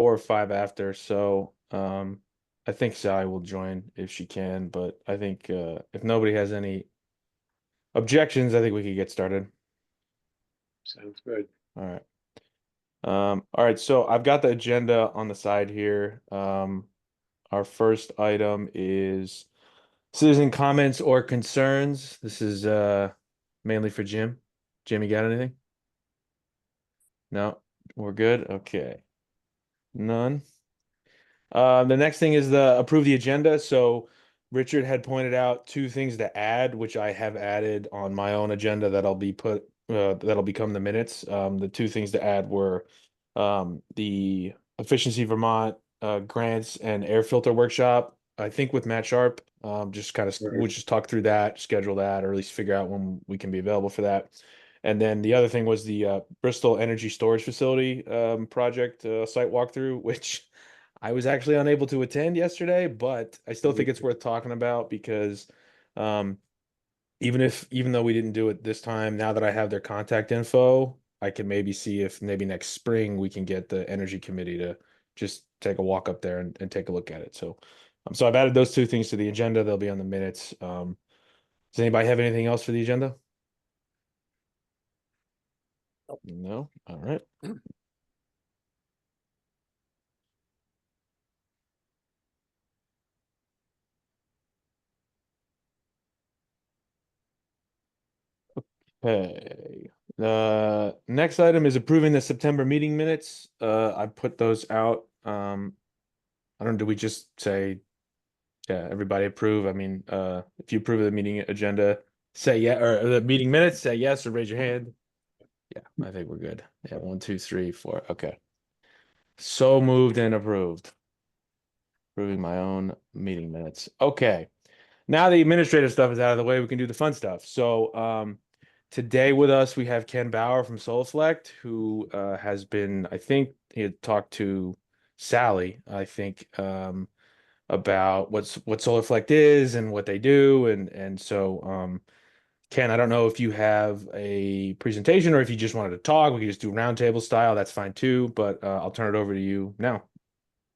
or five after. So I think Sally will join if she can, but I think if nobody has any objections, I think we could get started. Sounds good. All right. All right, so I've got the agenda on the side here. Our first item is citizen comments or concerns. This is mainly for Jim. Jim, you got anything? No, we're good. Okay. None. The next thing is the approve the agenda. So Richard had pointed out two things to add, which I have added on my own agenda that'll become the minutes. The two things to add were the Efficiency Vermont grants and air filter workshop. I think with Matt Sharp, just kind of Right. we'll just talk through that, schedule that, or at least figure out when we can be available for that. And then the other thing was the Bristol Energy Storage Facility project site walkthrough, which I was actually unable to attend yesterday, but I still think it's worth talking about because um, even though we didn't do it this time, now that I have their contact info, I can maybe see if maybe next spring we can get the energy committee to just take a walk up there and take a look at it. So I've added those two things to the agenda. They'll be on the minutes. Does anybody have anything else for the agenda? No? All right. Okay. Next item is approving the September meeting minutes. I put those out. I don't, do we just say, yeah, everybody approve? I mean, if you approve of the meeting agenda, say yeah, or the meeting minutes, say yes or raise your hand. Yeah, I think we're good. Yeah, one, two, three, four. Okay. So moved and approved. Approving my own meeting minutes. Okay. Now the administrative stuff is out of the way, we can do the fun stuff. So today with us we have Ken Bauer from SolarFlect, who has been, I think he had talked to Sally, I think, about what SolarFlect is and what they do, and so Ken, I don't know if you have a presentation or if you just wanted to talk. We could just do roundtable style. That's fine too, but I'll turn it over to you now.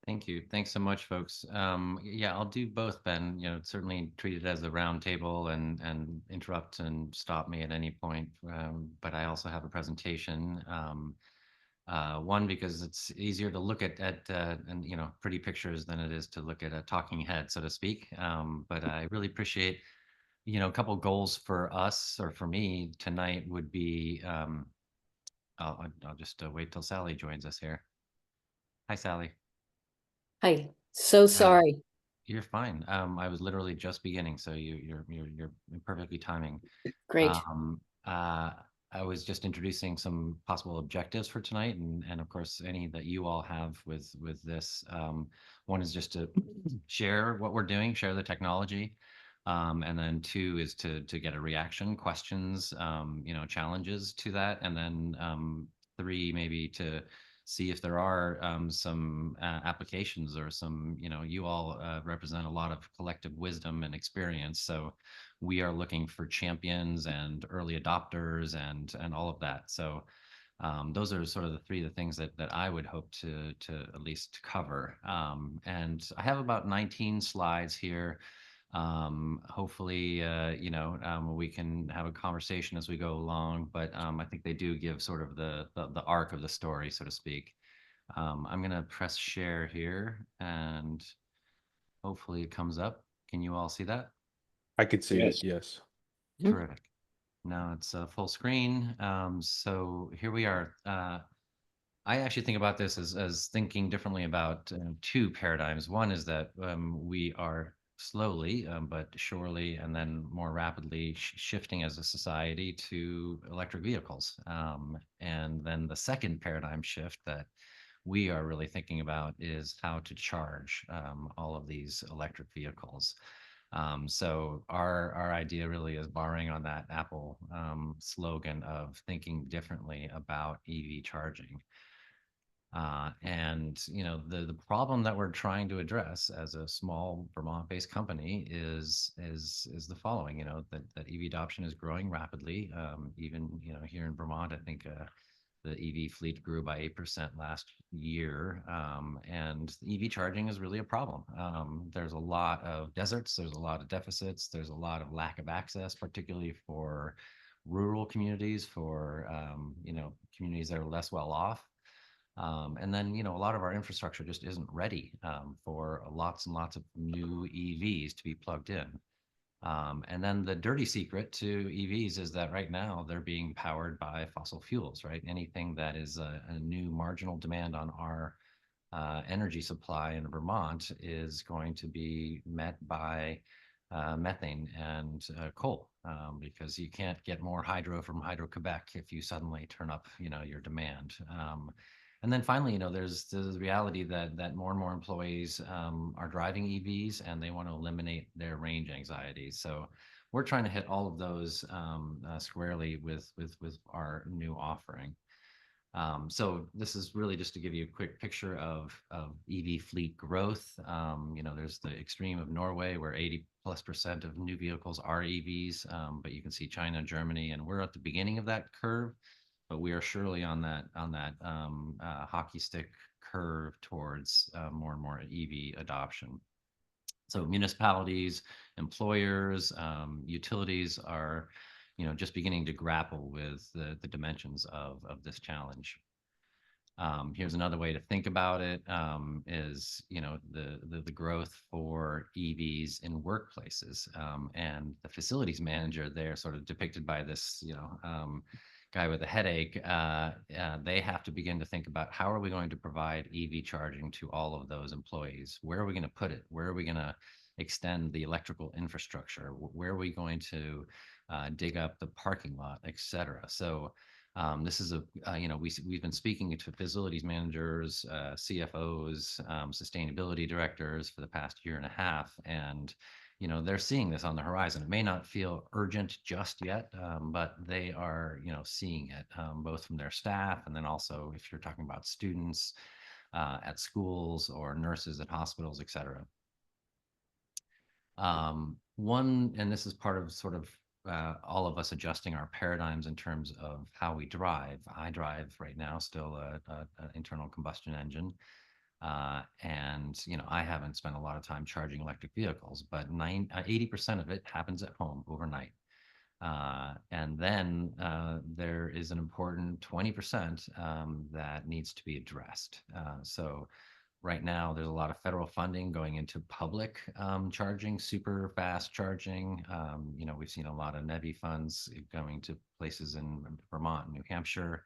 Thank you. Thanks so much, folks. Yeah, I'll do both, Ben. Certainly treat it as a round table and interrupt and stop me at any point. But I also have a presentation. One, because it's easier to look at and pretty pictures than it is to look at a talking head, so to speak. But I really appreciate, a couple goals for us or for me tonight would be. I'll just wait till Sally joins us here. Hi, Sally. Hi, so Uh, sorry. You're fine. I was literally just beginning, so you're perfectly timing. Great. Um, uh, I was just introducing some possible objectives for tonight, and of course, any that you all have with this. One is just to share what we're doing, share the technology, and then two is to get a reaction, questions, challenges to that, and then three maybe to see if there are some applications or some, you all represent a lot of collective wisdom and experience. So we are looking for champions and early adopters and all of that. So those are sort of the things that I would hope to at least cover. And I have about 19 slides here. Hopefully, we can have a conversation as we go along, but I think they do give sort of the arc of the story, so to speak. I'm gonna press share here and hopefully it comes up. Can you all see that? I could see it, Yes. yes. Mhm. Terrific. Now it's full screen. So here we are. I actually think about this as thinking differently about two paradigms. One is that we are slowly, but surely, and then more rapidly shifting as a society to electric vehicles. And then the second paradigm shift that we are really thinking about is how to charge all of these electric vehicles. So our idea really is borrowing on that Apple slogan of thinking differently about EV charging. And the problem that we're trying to address as a small Vermont-based company is the following. That EV adoption is growing rapidly. Even here in Vermont, I think The EV fleet grew by 8% last year, and EV charging is really a problem. There's a lot of deserts, there's a lot of deficits, there's a lot of lack of access, particularly for rural communities, for communities that are less well off. And then, a lot of our infrastructure just isn't ready for lots and lots of new EVs to be plugged in. And then the dirty secret to EVs is that right now they're being powered by fossil fuels, right? Anything that is a new marginal demand on our energy supply in Vermont is going to be met by methane and coal, because you can't get more hydro from Hydro-Quebec if you suddenly turn up, your demand. And then finally, there's the reality that more and more employees are driving EVs and they want to eliminate their range anxiety. So we're trying to hit all of those squarely with our new offering. So this is really just to give you a quick picture of EV fleet growth. There's the extreme of Norway where 80+% of new vehicles are EVs, but you can see China, Germany, and we're at the beginning of that curve, but we are surely on that hockey stick curve towards more and more EV adoption. So municipalities, employers, utilities are just beginning to grapple with the dimensions of this challenge. Here's another way to think about it, is the growth for EVs in workplaces, and the facilities manager there, sort of depicted by this guy with a headache. They have to begin to think about, how are we going to provide EV charging to all of those employees? Where are we going to put it? Where are we going to extend the electrical infrastructure? Where are we going to dig up the parking lot, et cetera? So this is we've been speaking to facilities managers, CFOs, sustainability directors for the past year and a half, and they're seeing this on the horizon. It may not feel urgent just yet, but they are seeing it, both from their staff, and then also if you're talking about students at schools or nurses at hospitals, et cetera. And this is part of sort of all of us adjusting our paradigms in terms of how we drive. I drive right now still an internal combustion engine. And I haven't spent a lot of time charging electric vehicles, but 80% of it happens at home overnight. And then there is an important 20% that needs to be addressed. So right now, there's a lot of federal funding going into public charging, super fast charging. We've seen a lot of NEVI funds going to places in Vermont and New Hampshire.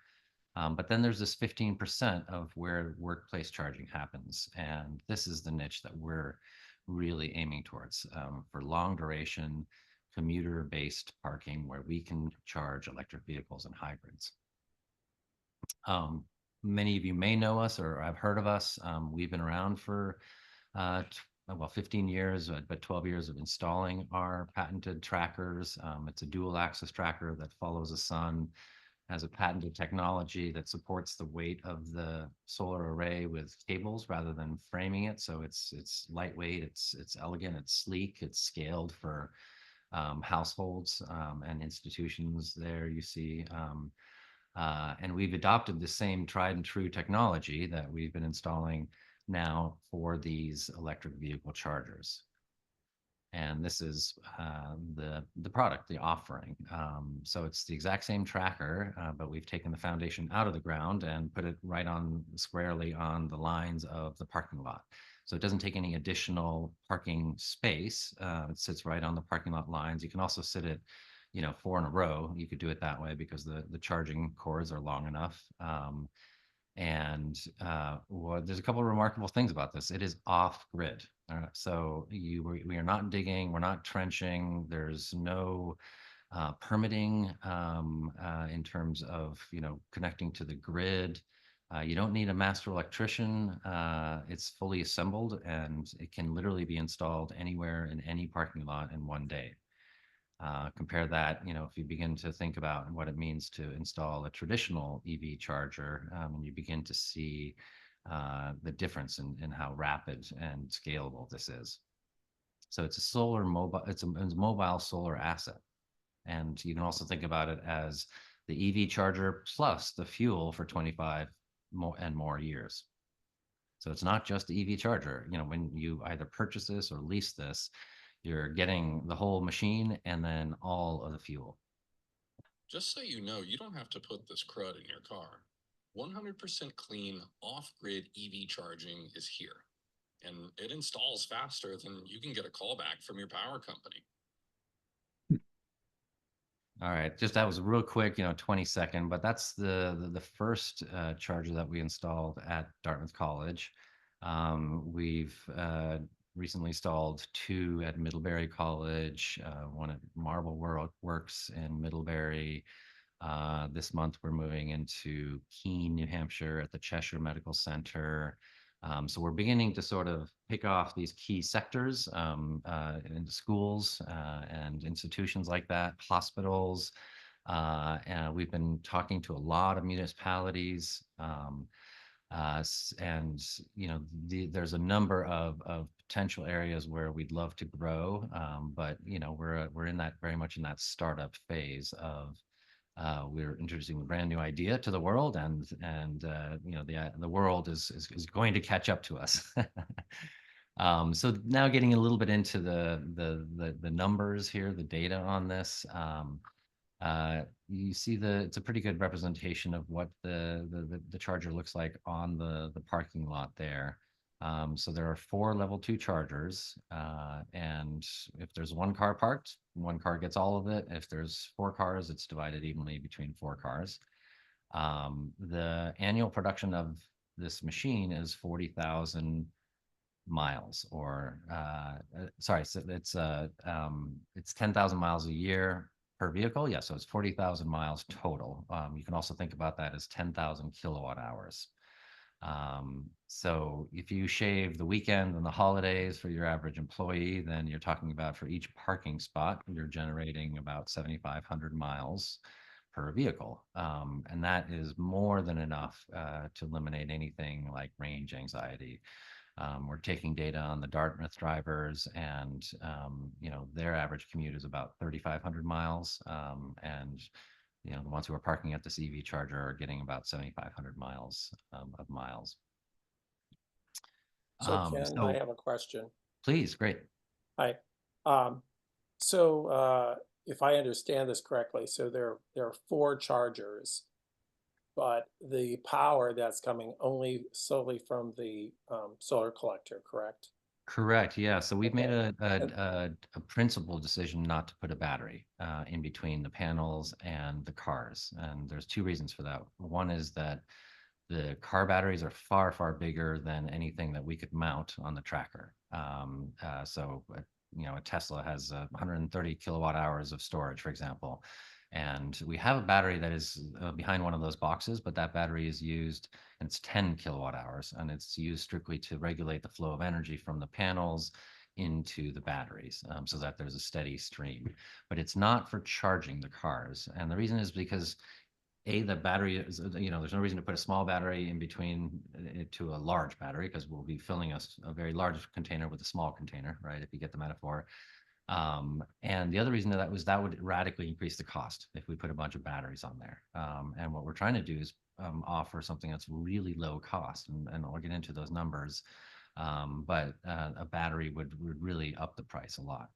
But then there's this 15% of where workplace charging happens. And this is the niche that we're really aiming towards, for long duration, commuter-based parking where we can charge electric vehicles and hybrids. Many of you may know us or have heard of us. We've been around for 15 years, but 12 years of installing our patented trackers. It's a dual axis tracker that follows the sun, has a patented technology that supports the weight of the solar array with cables rather than framing it. So it's lightweight, it's elegant, it's sleek, it's scaled for households and institutions. There you see. And we've adopted the same tried and true technology that we've been installing now for these electric vehicle chargers. And this is the product, the offering. So it's the exact same tracker, but we've taken the foundation out of the ground and put it right on squarely on the lines of the parking lot. So it doesn't take any additional parking space. It sits right on the parking lot lines. You can also sit it 4 in a row. You could do it that way because the charging cords are long enough. There's a couple of remarkable things about this. It is off grid. So we are not digging, we're not trenching. There's no permitting in terms of connecting to the grid. You don't need a master electrician. It's fully assembled and it can literally be installed anywhere in any parking lot in one day. Compare that, if you begin to think about what it means to install a traditional EV charger, and you begin to see the difference in how rapid and scalable this is. So it's a mobile solar asset. And you can also think about it as the EV charger plus the fuel for 25 more years. So it's not just the EV charger. You know, when you either purchase this or lease this, you're getting the whole machine and then all of the fuel. Just so you know, you don't have to put this crud in your car. 100% clean, off-grid EV charging is here, and it installs faster than you can get a call back from your power company. All right, just that was real quick, 20-second, but that's the first charger that we installed at Dartmouth College. We've recently installed 2 at Middlebury College, one at Marble Works in Middlebury. This month we're moving into Keene, New Hampshire at the Cheshire Medical Center. So we're beginning to sort of pick off these key sectors into schools and institutions like that, hospitals. And we've been talking to a lot of municipalities. And there's a number of potential areas where we'd love to grow, but we're in that very much in that startup phase of we're introducing a brand new idea to the world, and the world is going to catch up to us. So now getting a little bit into the numbers here, the data on this. You see it's a pretty good representation of what the charger looks like on the parking lot there. So there are 4 level 2 chargers, and if there's 1 car parked, 1 car gets all of it. If there's 4 cars, it's divided evenly between 4 cars. The annual production of this machine is 40,000 miles, or sorry, so it's 10,000 miles a year per vehicle. Yeah, so it's 40,000 miles total. You can also think about that as 10,000 kilowatt hours. So if you shave the weekend and the holidays for your average employee, then you're talking about for each parking spot, you're generating about 7,500 miles per vehicle. And that is more than enough to eliminate anything like range anxiety. We're taking data on the Dartmouth drivers, and their average commute is about 3,500 miles. And the ones who are parking at this EV charger are getting about 7,500 miles of miles. So Ken, I have a question. Please, great. Hi. So if I understand this correctly, so there are 4 chargers, but the power that's coming only solely from the solar collector, correct? Correct. Yeah. So we've made Okay. a principal decision not to put a battery in between the panels and the cars. And there's 2 reasons for that. One is that the car batteries are far, far bigger than anything that we could mount on the tracker. So a Tesla has 130 kilowatt hours of storage, for example. And we have a battery that is behind one of those boxes, but that battery is used, and it's 10 kilowatt hours, and it's used strictly to regulate the flow of energy from the panels into the batteries, so that there's a steady stream. But it's not for charging the cars. And the reason is because the battery is, there's no reason to put a small battery in between it to a large battery, because we'll be filling a very large container with a small container, right? If you get the metaphor. And the other reason that would radically increase the cost if we put a bunch of batteries on there. And what we're trying to do is offer something that's really low cost, and I'll get into those numbers. But a battery would really up the price a lot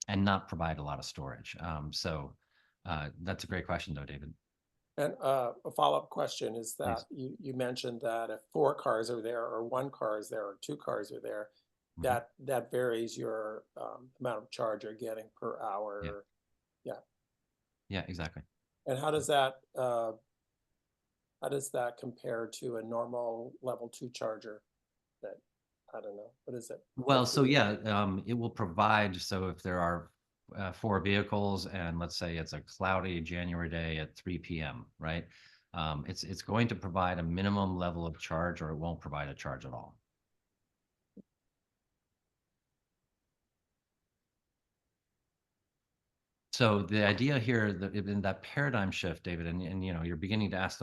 and not provide a lot of storage. So that's a great question, though, David. And a follow-up question is that Please. you mentioned that if 4 cars are there, or 1 car is there, or 2 cars are there, Mhm. that varies your amount of charge you're getting per hour. Yeah, exactly. And how does that compare to a normal level 2 charger? That, I don't know, what is it? Well, so yeah, it will provide, so if there are 4 vehicles, and let's say it's a cloudy January day at 3 p.m., right? It's going to provide a minimum level of charge, or it won't provide a charge at all. So the idea here, that in that paradigm shift, David, and you're beginning to ask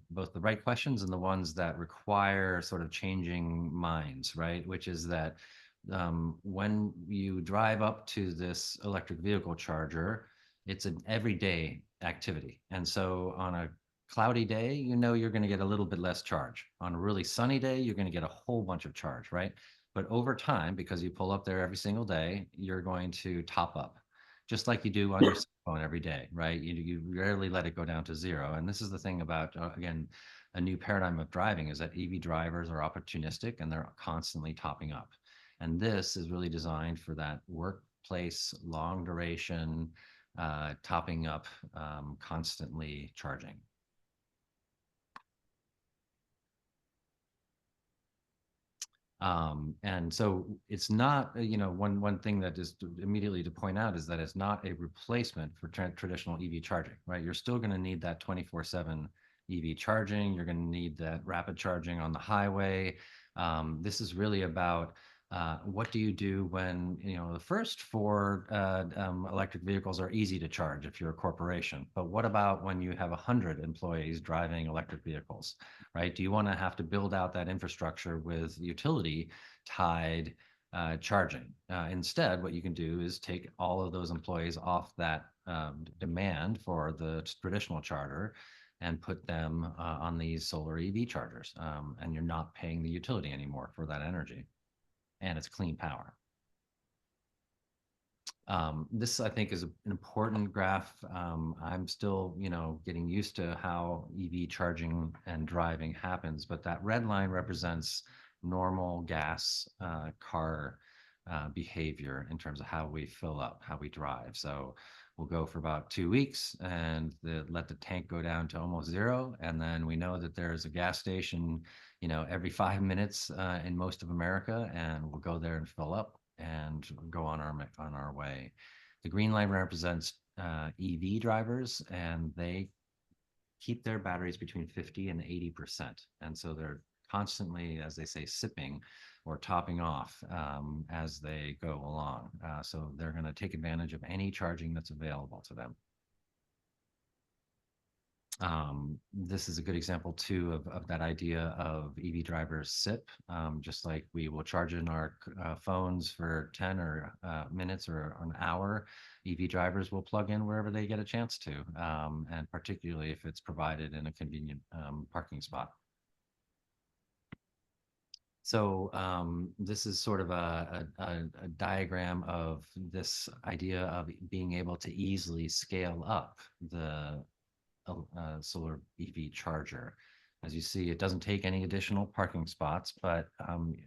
both the right questions and the ones that require sort of changing minds, right? Which is that when you drive up to this electric vehicle charger, It's an everyday activity. And so on a cloudy day, you know you're going to get a little bit less charge. On a really sunny day, you're going to get a whole bunch of charge, right? But over time, because you pull up there every single day, you're going to top up, just like you do on your cell phone every day, right? You rarely let it go down to zero. And this is the thing about, again, a new paradigm of driving is that EV drivers are opportunistic and they're constantly topping up. And this is really designed for that workplace, long duration, topping up, constantly charging. And so it's not, one thing that is immediately to point out is that it's not a replacement for traditional EV charging, right? You're still going to need that 24/7 EV charging. You're going to need that rapid charging on the highway. This is really about what do you do when, the first four electric vehicles are easy to charge if you're a corporation, but what about when you have 100 employees driving electric vehicles, right? Do you want to have to build out that infrastructure with utility tied charging? Instead, what you can do is take all of those employees off that demand for the traditional charger and put them on these solar EV chargers. And you're not paying the utility anymore for that energy. And it's clean power. This, I think, is an important graph. I'm still, getting used to how EV charging and driving happens, but that red line represents normal gas car behavior in terms of how we fill up, how we drive. So we'll go for about 2 weeks and let the tank go down to almost zero. And then we know that there's a gas station, every 5 minutes in most of America, and we'll go there and fill up and go on our way. The green line represents EV drivers, and they keep their batteries between 50 and 80%. And so they're constantly, as they say, sipping or topping off as they go along. So they're going to take advantage of any charging that's available to them. This is a good example too of that idea of EV drivers SIP. Just like we will charge in our phones for 10 or minutes or an hour, EV drivers will plug in wherever they get a chance to, and particularly if it's provided in a convenient parking spot. So this is sort of a diagram of this idea of being able to easily scale up the solar EV charger. As you see, it doesn't take any additional parking spots, but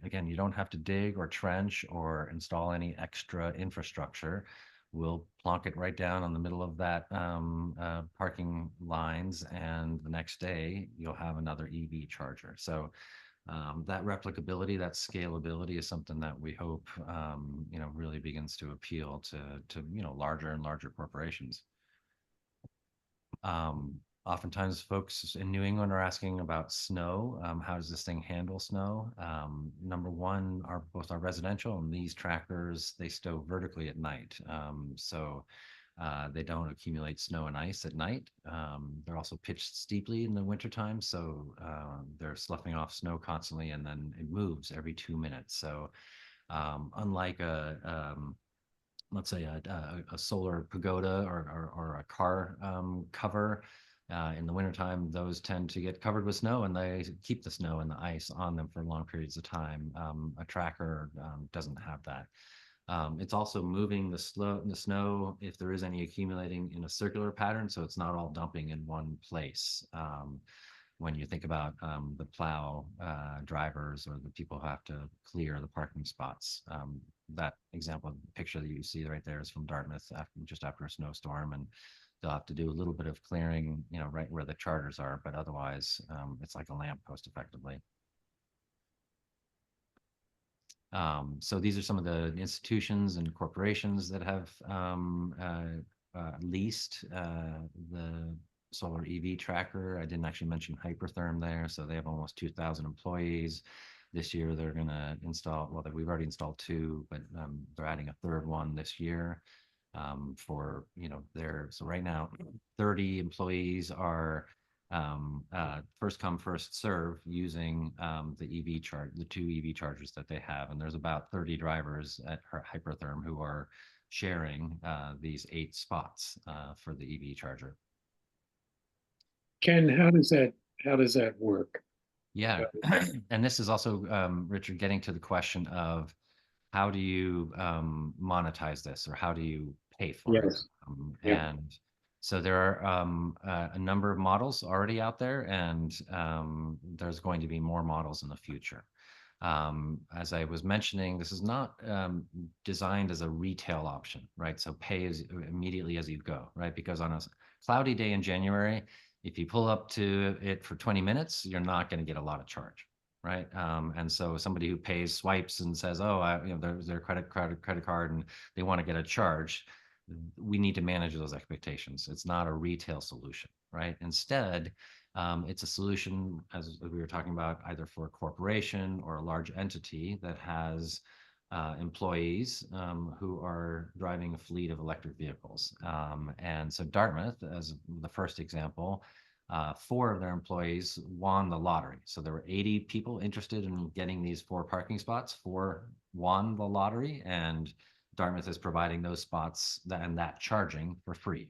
again, you don't have to dig or trench or install any extra infrastructure. We'll plonk it right down on the middle of that parking lines, and the next day you'll have another EV charger. So that replicability, that scalability is something that we hope really begins to appeal to larger and larger corporations. Oftentimes folks in New England are asking about snow. How does this thing handle snow? Number one, both our residential and these trackers, they stow vertically at night. So they don't accumulate snow and ice at night. They're also pitched steeply in the wintertime. So they're sloughing off snow constantly, and then it moves every 2 minutes. So unlike let's say a solar pagoda or a car cover. In the wintertime, those tend to get covered with snow, and they keep the snow and the ice on them for long periods of time. A tracker doesn't have that. It's also moving the snow, if there is any accumulating, in a circular pattern, so it's not all dumping in one place. When you think about the plow drivers or the people who have to clear the parking spots. That example picture that you see right there is from Dartmouth just after a snowstorm, and they'll have to do a little bit of clearing, right where the chargers are, but otherwise it's like a lamppost effectively. So these are some of the institutions and corporations that have leased the solar EV tracker. I didn't actually mention Hypertherm there. So they have almost 2,000 employees. This year they're going to install, well, we've already installed 2, but they're adding a third one this year for, so right now 30 employees are first come, first serve using the 2 EV chargers that they have. And there's about 30 drivers at Hypertherm who are sharing these 8 spots for the EV charger. Ken, how does that work? Yeah, and this is also, Richard, getting to the question of how do you monetize this, or how do you pay for it? Yes. Yeah. And so there are a number of models already out there, and there's going to be more models in the future. As I was mentioning, this is not designed as a retail option, right? So pay as immediately as you go, right? Because on a cloudy day in January, if you pull up to it for 20 minutes, you're not going to get a lot of charge, right? And so somebody who pays swipes and says, "Oh, there's their credit card, and they want to get a charge," we need to manage those expectations. It's not a retail solution, right? Instead, it's a solution, as we were talking about, either for a corporation or a large entity that has employees who are driving a fleet of electric vehicles. And so Dartmouth, as the first example, 4 of their employees won the lottery. So there were 80 people interested in getting these 4 parking spots. 4 won the lottery, and Dartmouth is providing those spots and that charging for free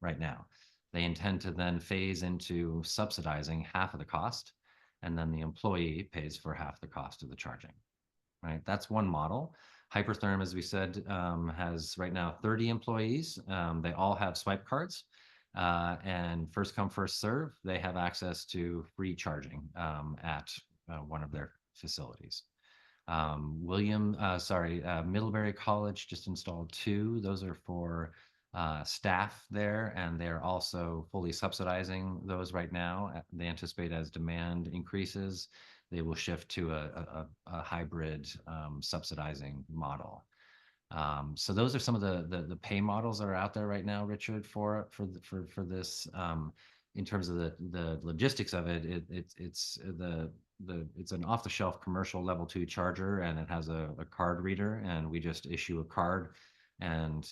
right now. They intend to then phase into subsidizing half of the cost, and then the employee pays for half the cost of the charging, right? That's one model. Hypertherm, as we said, has right now 30 employees. They all have swipe cards, and first come, first serve, they have access to free charging at one of their facilities. Middlebury College just installed 2. Those are for staff there, and they're also fully subsidizing those right now. They anticipate as demand increases, they will shift to a hybrid subsidizing model. So those are some of the pay models that are out there right now, Richard, for this. In terms of the logistics of it, it's an off-the-shelf commercial level 2 charger, and it has a card reader, and we just issue a card, and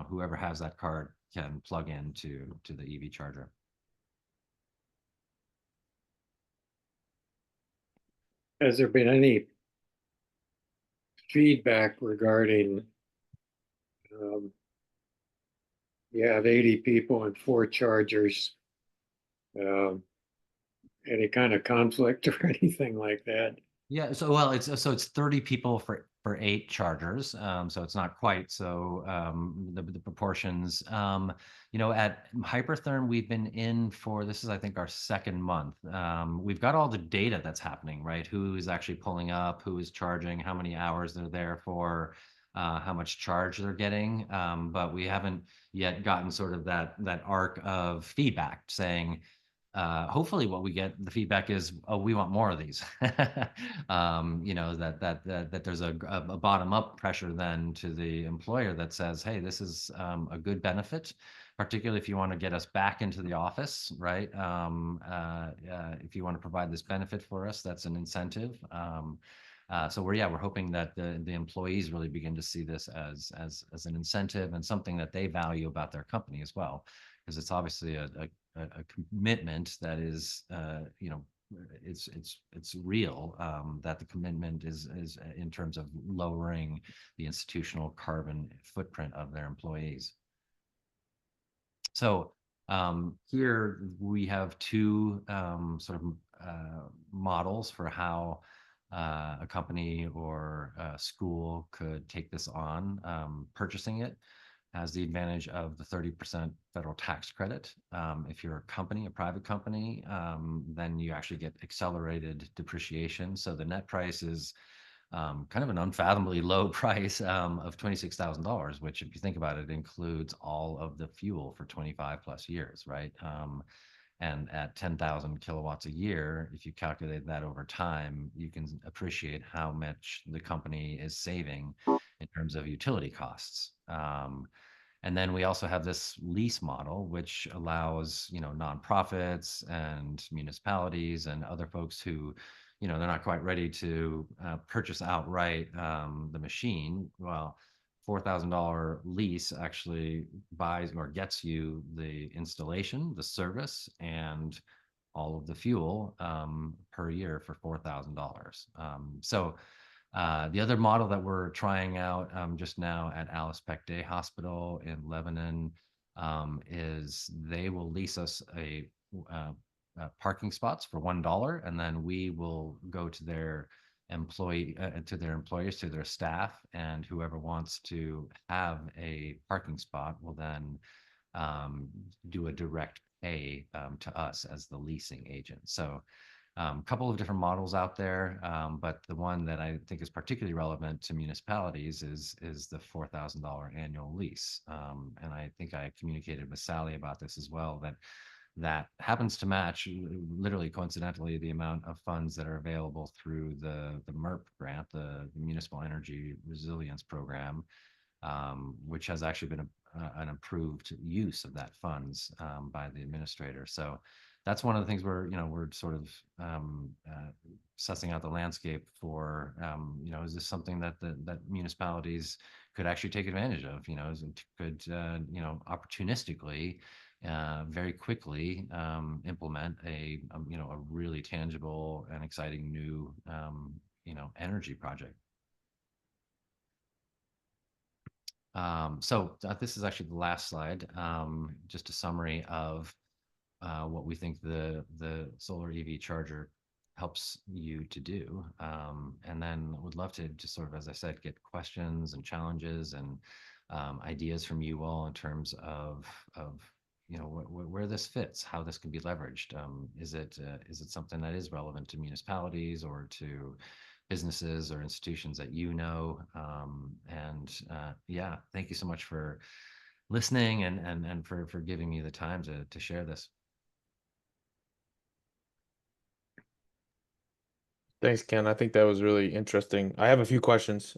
whoever has that card can plug into the EV charger. Has there been any feedback regarding you have 80 people and 4 chargers, any kind of conflict or anything like that? Yeah, so it's 30 people for 8 chargers. So it's not quite so the proportions. At Hypertherm, we've been in for, this is I think our 2nd month. We've got all the data that's happening, right? Who is actually pulling up, who is charging, how many hours they're there for, how much charge they're getting. But we haven't yet gotten sort of that arc of feedback saying, hopefully what we get, the feedback is, oh, we want more of these. That there's a bottom up pressure then to the employer that says, hey, this is a good benefit, particularly if you want to get us back into the office, right? If you want to provide this benefit for us, that's an incentive. So we're hoping that the employees really begin to see this as an incentive and something that they value about their company as well, because it's obviously a commitment that is it's real, that the commitment is in terms of lowering the institutional carbon footprint of their employees. So here we have 2 sort of models for how a company or a school could take this on. Purchasing it has the advantage of the 30% federal tax credit. If you're a company, a private company, then you actually get accelerated depreciation. So the net price is kind of an unfathomably low price of $26,000, which, if you think about it, includes all of the fuel for 25 plus years, right? And at 10,000 kilowatts a year, if you calculate that over time, you can appreciate how much the company is saving in terms of utility costs. And then we also have this lease model, which allows, nonprofits and municipalities and other folks who, they're not quite ready to purchase outright the machine. Well, $4,000 lease actually buys or gets you the installation, the service, and all of the fuel per year for $4,000. So The other model that we're trying out just now at Alice Peck Day Hospital in Lebanon is they will lease us uh, parking spots for $1, and then we will go to their employees, to their staff, and whoever wants to have a parking spot will then do a direct pay to us as the leasing agent. So a couple of different models out there, but the one that I think is particularly relevant to municipalities is the $4,000 annual lease. And I think I communicated with Sally about this as well, that happens to match literally coincidentally the amount of funds that are available through the MERP grant, the Municipal Energy Resilience Program, which has actually been an approved use of that funds by the administrator. So that's one of the things we're sort of sussing out the landscape for. Is this something that that municipalities could actually take advantage of? Could opportunistically, very quickly implement a really tangible and exciting new energy project. So this is actually the last slide, just a summary of what we think the solar EV charger helps you to do. And then would love to just sort of, as I said, get questions and challenges and ideas from you all in terms of where this fits, how this can be leveraged. Is it something that is relevant to municipalities or to businesses or institutions that yeah, thank you so much for listening and for giving me the time to share this. Thanks, Ken. I think that was really interesting. I have a few questions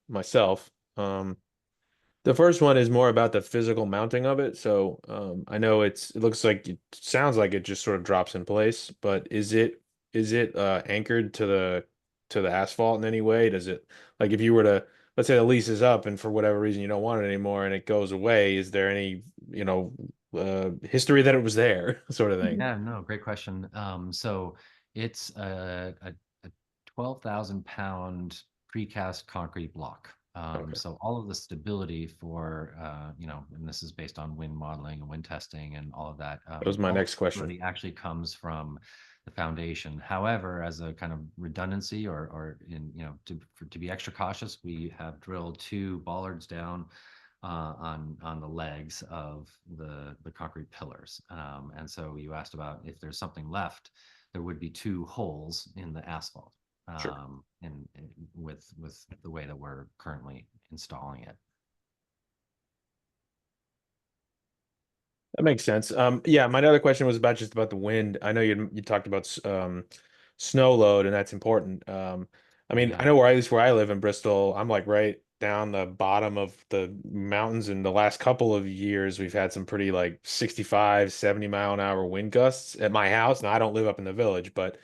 myself. The first one is more about the physical mounting of it. So I know it sounds like it just sort of drops in place, but is it anchored to the asphalt in any way? Does it, like, if you were to, let's say the lease is up and for whatever reason you don't want it anymore and it goes away, is there any history that it was there, sort of thing? Yeah, no, great question. So it's a 12,000 pound precast concrete block. Okay. So all of the stability for, and this is based on wind modeling and wind testing and all of that. That was my all the next question. stability actually comes from the foundation. However, as a kind of redundancy or to be extra cautious, we have drilled 2 bollards down on the legs of the concrete pillars. And so you asked about if there's something left, there would be 2 holes in the asphalt. Sure. With the way that we're currently installing it. That makes sense. Yeah, my other question was just about the wind. I know you talked about snow load, and that's important. I mean, Yeah. I know at least where I live in Bristol, I'm like right down the bottom of the mountains. In the last couple of years, we've had some pretty like 65, 70 mile an hour wind gusts at my house. Now, I don't live up in the village, but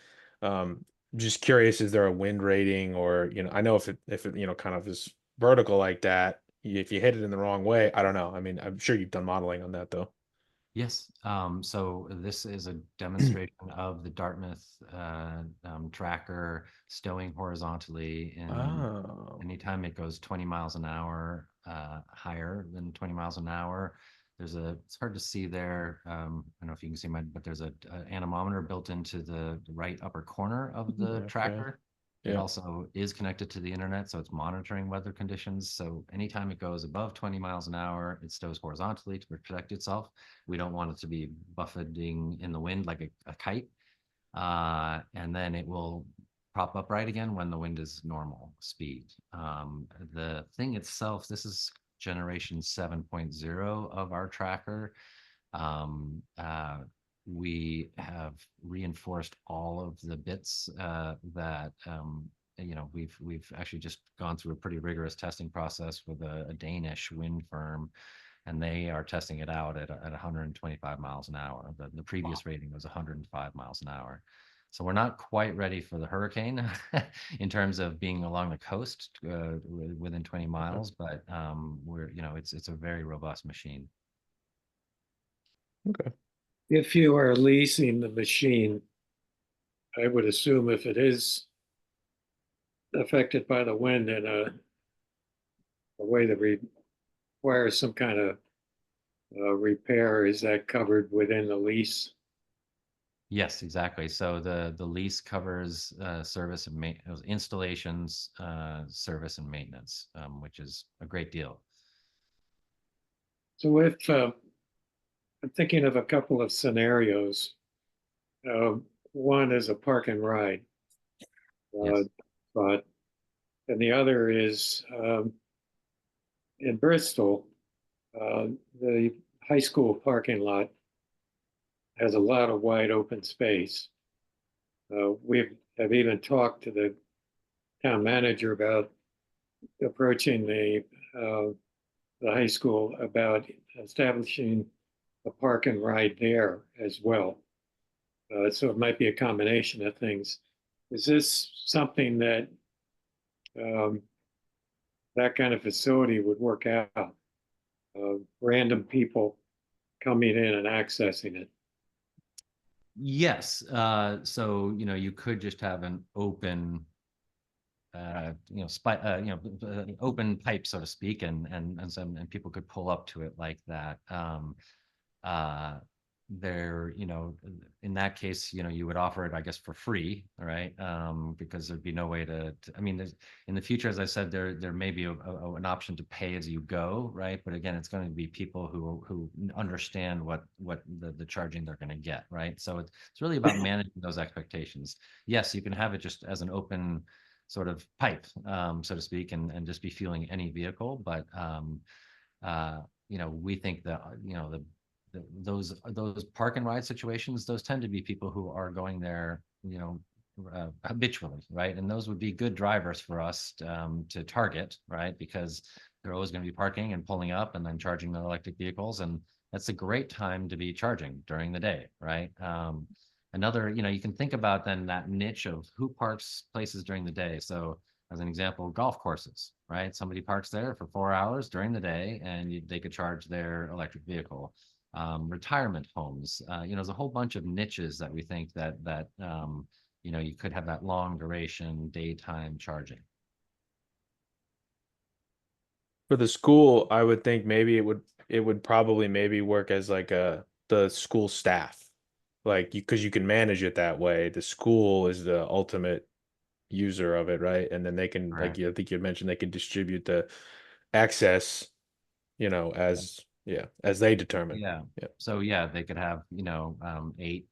just curious, is there a wind rating, or I know if it kind of is vertical like that, if you hit it in the wrong way, I don't know. I mean, I'm sure you've done modeling on that though. Yes. So this is a demonstration of the Dartmouth tracker stowing horizontally in Oh, anytime it goes 20 miles an hour, higher than 20 miles an hour. It's hard to see there. I don't know if you can see but there's an anemometer built into the right upper corner of the okay. tracker. It Yeah. also is connected to the internet, so it's monitoring weather conditions. So anytime it goes above 20 miles an hour, it stows horizontally to protect itself. We don't want it to be buffeting in the wind like a kite. And then it will prop upright again when the wind is normal speed. The thing itself, this is generation 7.0 of our tracker. We have reinforced all of the bits that we've actually just gone through a pretty rigorous testing process with a Danish wind firm, and they are testing it out at 125 miles an hour. The previous rating was 105 miles an hour. So we're not quite ready for the hurricane in terms of being along the coast within 20 miles, but it's a very robust machine. Okay. If you are leasing the machine, I would assume if it is affected by the wind in a way that requires some kind of repair, is that covered within the lease? Yes, exactly. So the lease covers service and installations, service and maintenance, which is a great deal. So if I'm thinking of a couple of scenarios. Uh, One is a park and ride, Yes. but and the other is in Bristol. The high school parking lot has a lot of wide open space. We have even talked to the town manager about approaching the high school about establishing a park and ride there as well. So it might be a combination of things. Is this something that um, that kind of facility would work out? Random people coming in and accessing it. Yes. So, you could just have an open, open pipe, so to speak, and people could pull up to it like that. Uh, there, in that case, you would offer it, I guess, for free, all right? Because there'd be no way I mean, there's in the future, as I said, there may be an option to pay as you go, right? But again, it's going to be people who understand what the charging they're going to get, right? So it's really about managing those expectations. Yes, you can have it just as an open sort of pipe, so to speak, and just be fueling any vehicle, but we think that those park and ride situations, those tend to be people who are going there, habitually, right? And those would be good drivers for us to target, right? Because they're always going to be parking and pulling up and then charging their electric vehicles, and that's a great time to be charging during the day, right? Another, you can think about then that niche of who parks places during the day. So as an example, golf courses, right? Somebody parks there for 4 hours during the day and they could charge their electric vehicle. Retirement homes, there's a whole bunch of niches that we think that you could have that long duration daytime charging. For the school, I would think maybe it would probably maybe work as like the school staff. Like because you can manage it that way. The school is the ultimate user of it, right? And then they can, like Correct. I think you mentioned, they can distribute the access, as they determine. Yeah. Yeah. So yeah, they could have, 8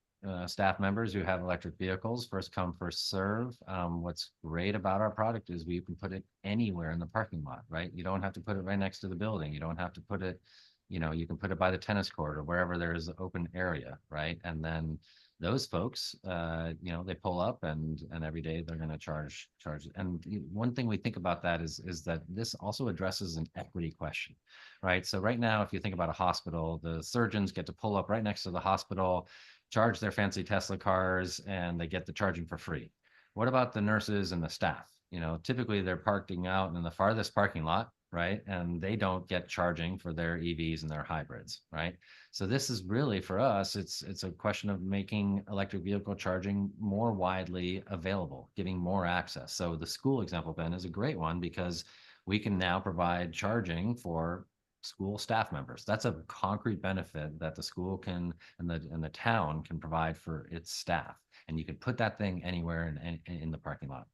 staff members who have electric vehicles, first come, first serve. What's great about our product is we can put it anywhere in the parking lot, right? You don't have to put it right next to the building. You don't have to put it, you can put it by the tennis court or wherever there's open area, right? And then those folks, they pull up and every day they're going to charge. And one thing we think about that is that this also addresses an equity question, right? So right now, if you think about a hospital, the surgeons get to pull up right next to the hospital, charge their fancy Tesla cars, and they get the charging for free. What about the nurses and the staff? Typically they're parking out in the farthest parking lot, right? And they don't get charging for their EVs and their hybrids, right? So this is really for us, it's a question of making electric vehicle charging more widely available, giving more access. So the school example, Ben, is a great one because we can now provide charging for school staff members. That's a concrete benefit that the school can and the town can provide for its staff. And you can put that thing anywhere in the parking lot.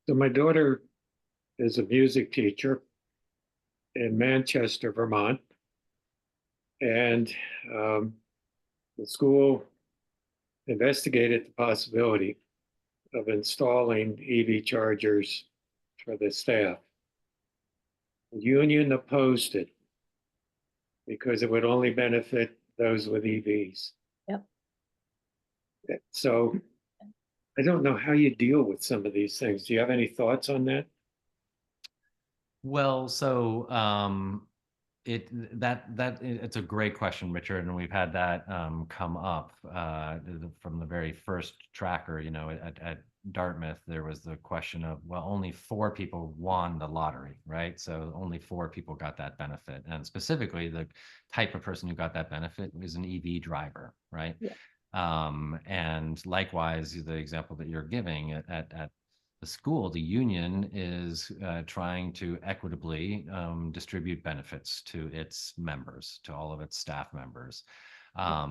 So my daughter is a music teacher in Manchester, Vermont, and the school investigated the possibility of installing EV chargers for the staff. The union opposed it because it would only benefit those with EVs. Yep. So I don't know how you deal with some of these things. Do you have any thoughts on that? Well, so it's a great question, Richard, and we've had that come up from the very first tracker. At Dartmouth, there was the question of, well, only 4 people won the lottery, right? So only 4 people got that benefit, and specifically the type of person who got that benefit was an EV driver, right? Yeah. And likewise, the example that you're giving at The school, the union, is trying to equitably distribute benefits to its members, to all of its staff members.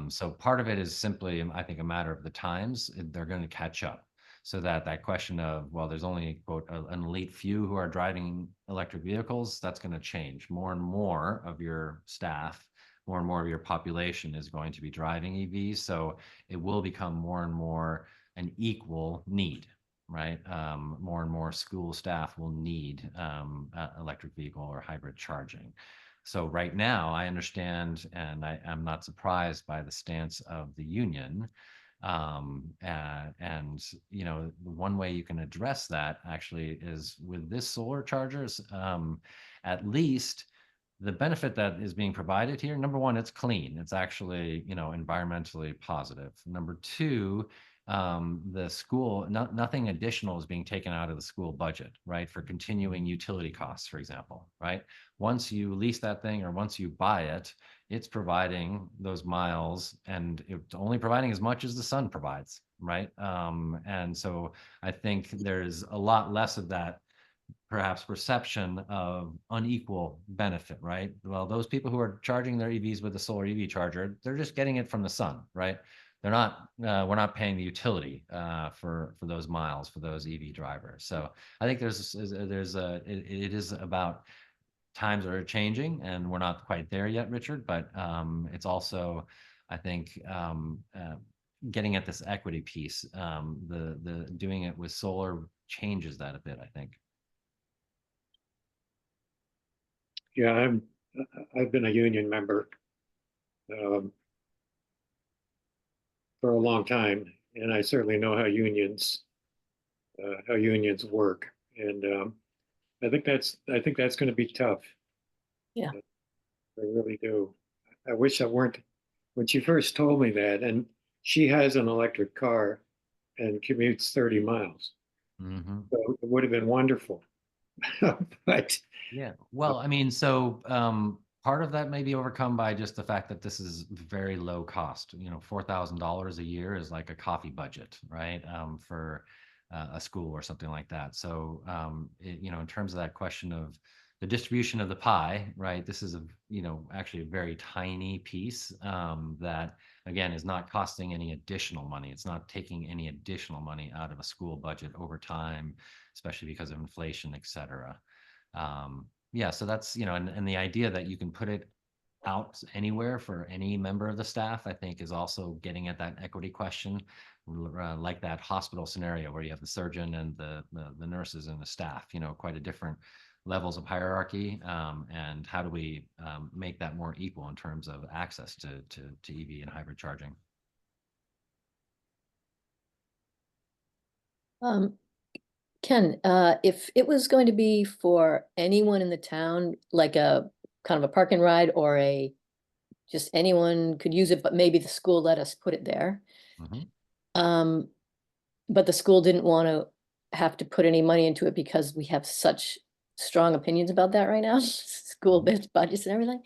So part of it is simply, I think, a matter of the times. They're going to catch up. So that question of, well, there's only, quote, an elite few who are driving electric vehicles, that's going to change. More and more of your staff, more and more of your population is going to be driving EVs. So it will become more and more an equal need, right? More and more school staff will need electric vehicle or hybrid charging. So right now, I understand, and I'm not surprised by the stance of the union. And one way you can address that actually is with this solar chargers. At least the benefit that is being provided here, number one, it's clean. It's actually, environmentally positive. Number two, the school, nothing additional is being taken out of the school budget, right? For continuing utility costs, for example, right? Once you lease that thing or once you buy it, it's providing those miles, and it's only providing as much as the sun provides, right? And so I think there's a lot less of that perhaps perception of unequal benefit, right? Well, those people who are charging their EVs with a solar EV charger, they're just getting it from the sun, right? They're not. We're not paying the utility for those miles for those EV drivers. So I think it is about times are changing, and we're not quite there yet, Richard. But it's also, I think, getting at this equity piece. The doing it with solar changes that a bit, I think. Yeah, I've been a union member um, for a long time, and I certainly know how unions work, and I think that's going to be tough. Yeah. I really do. I wish I weren't. When she first told me that, and she has an electric car and commutes 30 miles, Mm-hmm. so it would have been wonderful. But Yeah. Well, I mean, so part of that may be overcome by just the fact that this is very low cost. $4,000 a year is like a coffee budget, right? For a school or something like that. So, in terms of that question of the distribution of the pie, right? This is actually a very tiny piece that, again, is not costing any additional money. It's not taking any additional money out of a school budget over time, especially because of inflation, et cetera. Yeah, so that's, and the idea that you can put it out anywhere for any member of the staff, I think, is also getting at that equity question, like that hospital scenario where you have the surgeon and the nurses and the staff, quite a different levels of hierarchy. And how do we make that more equal in terms of access to EV and hybrid charging? Ken, if it was going to be for anyone in the town, like a kind of a park and ride or just anyone could use it, but maybe the school let us put it there. Mhm. But the school didn't want to have to put any money into it because we have such strong opinions about that right now, school budgets and everything.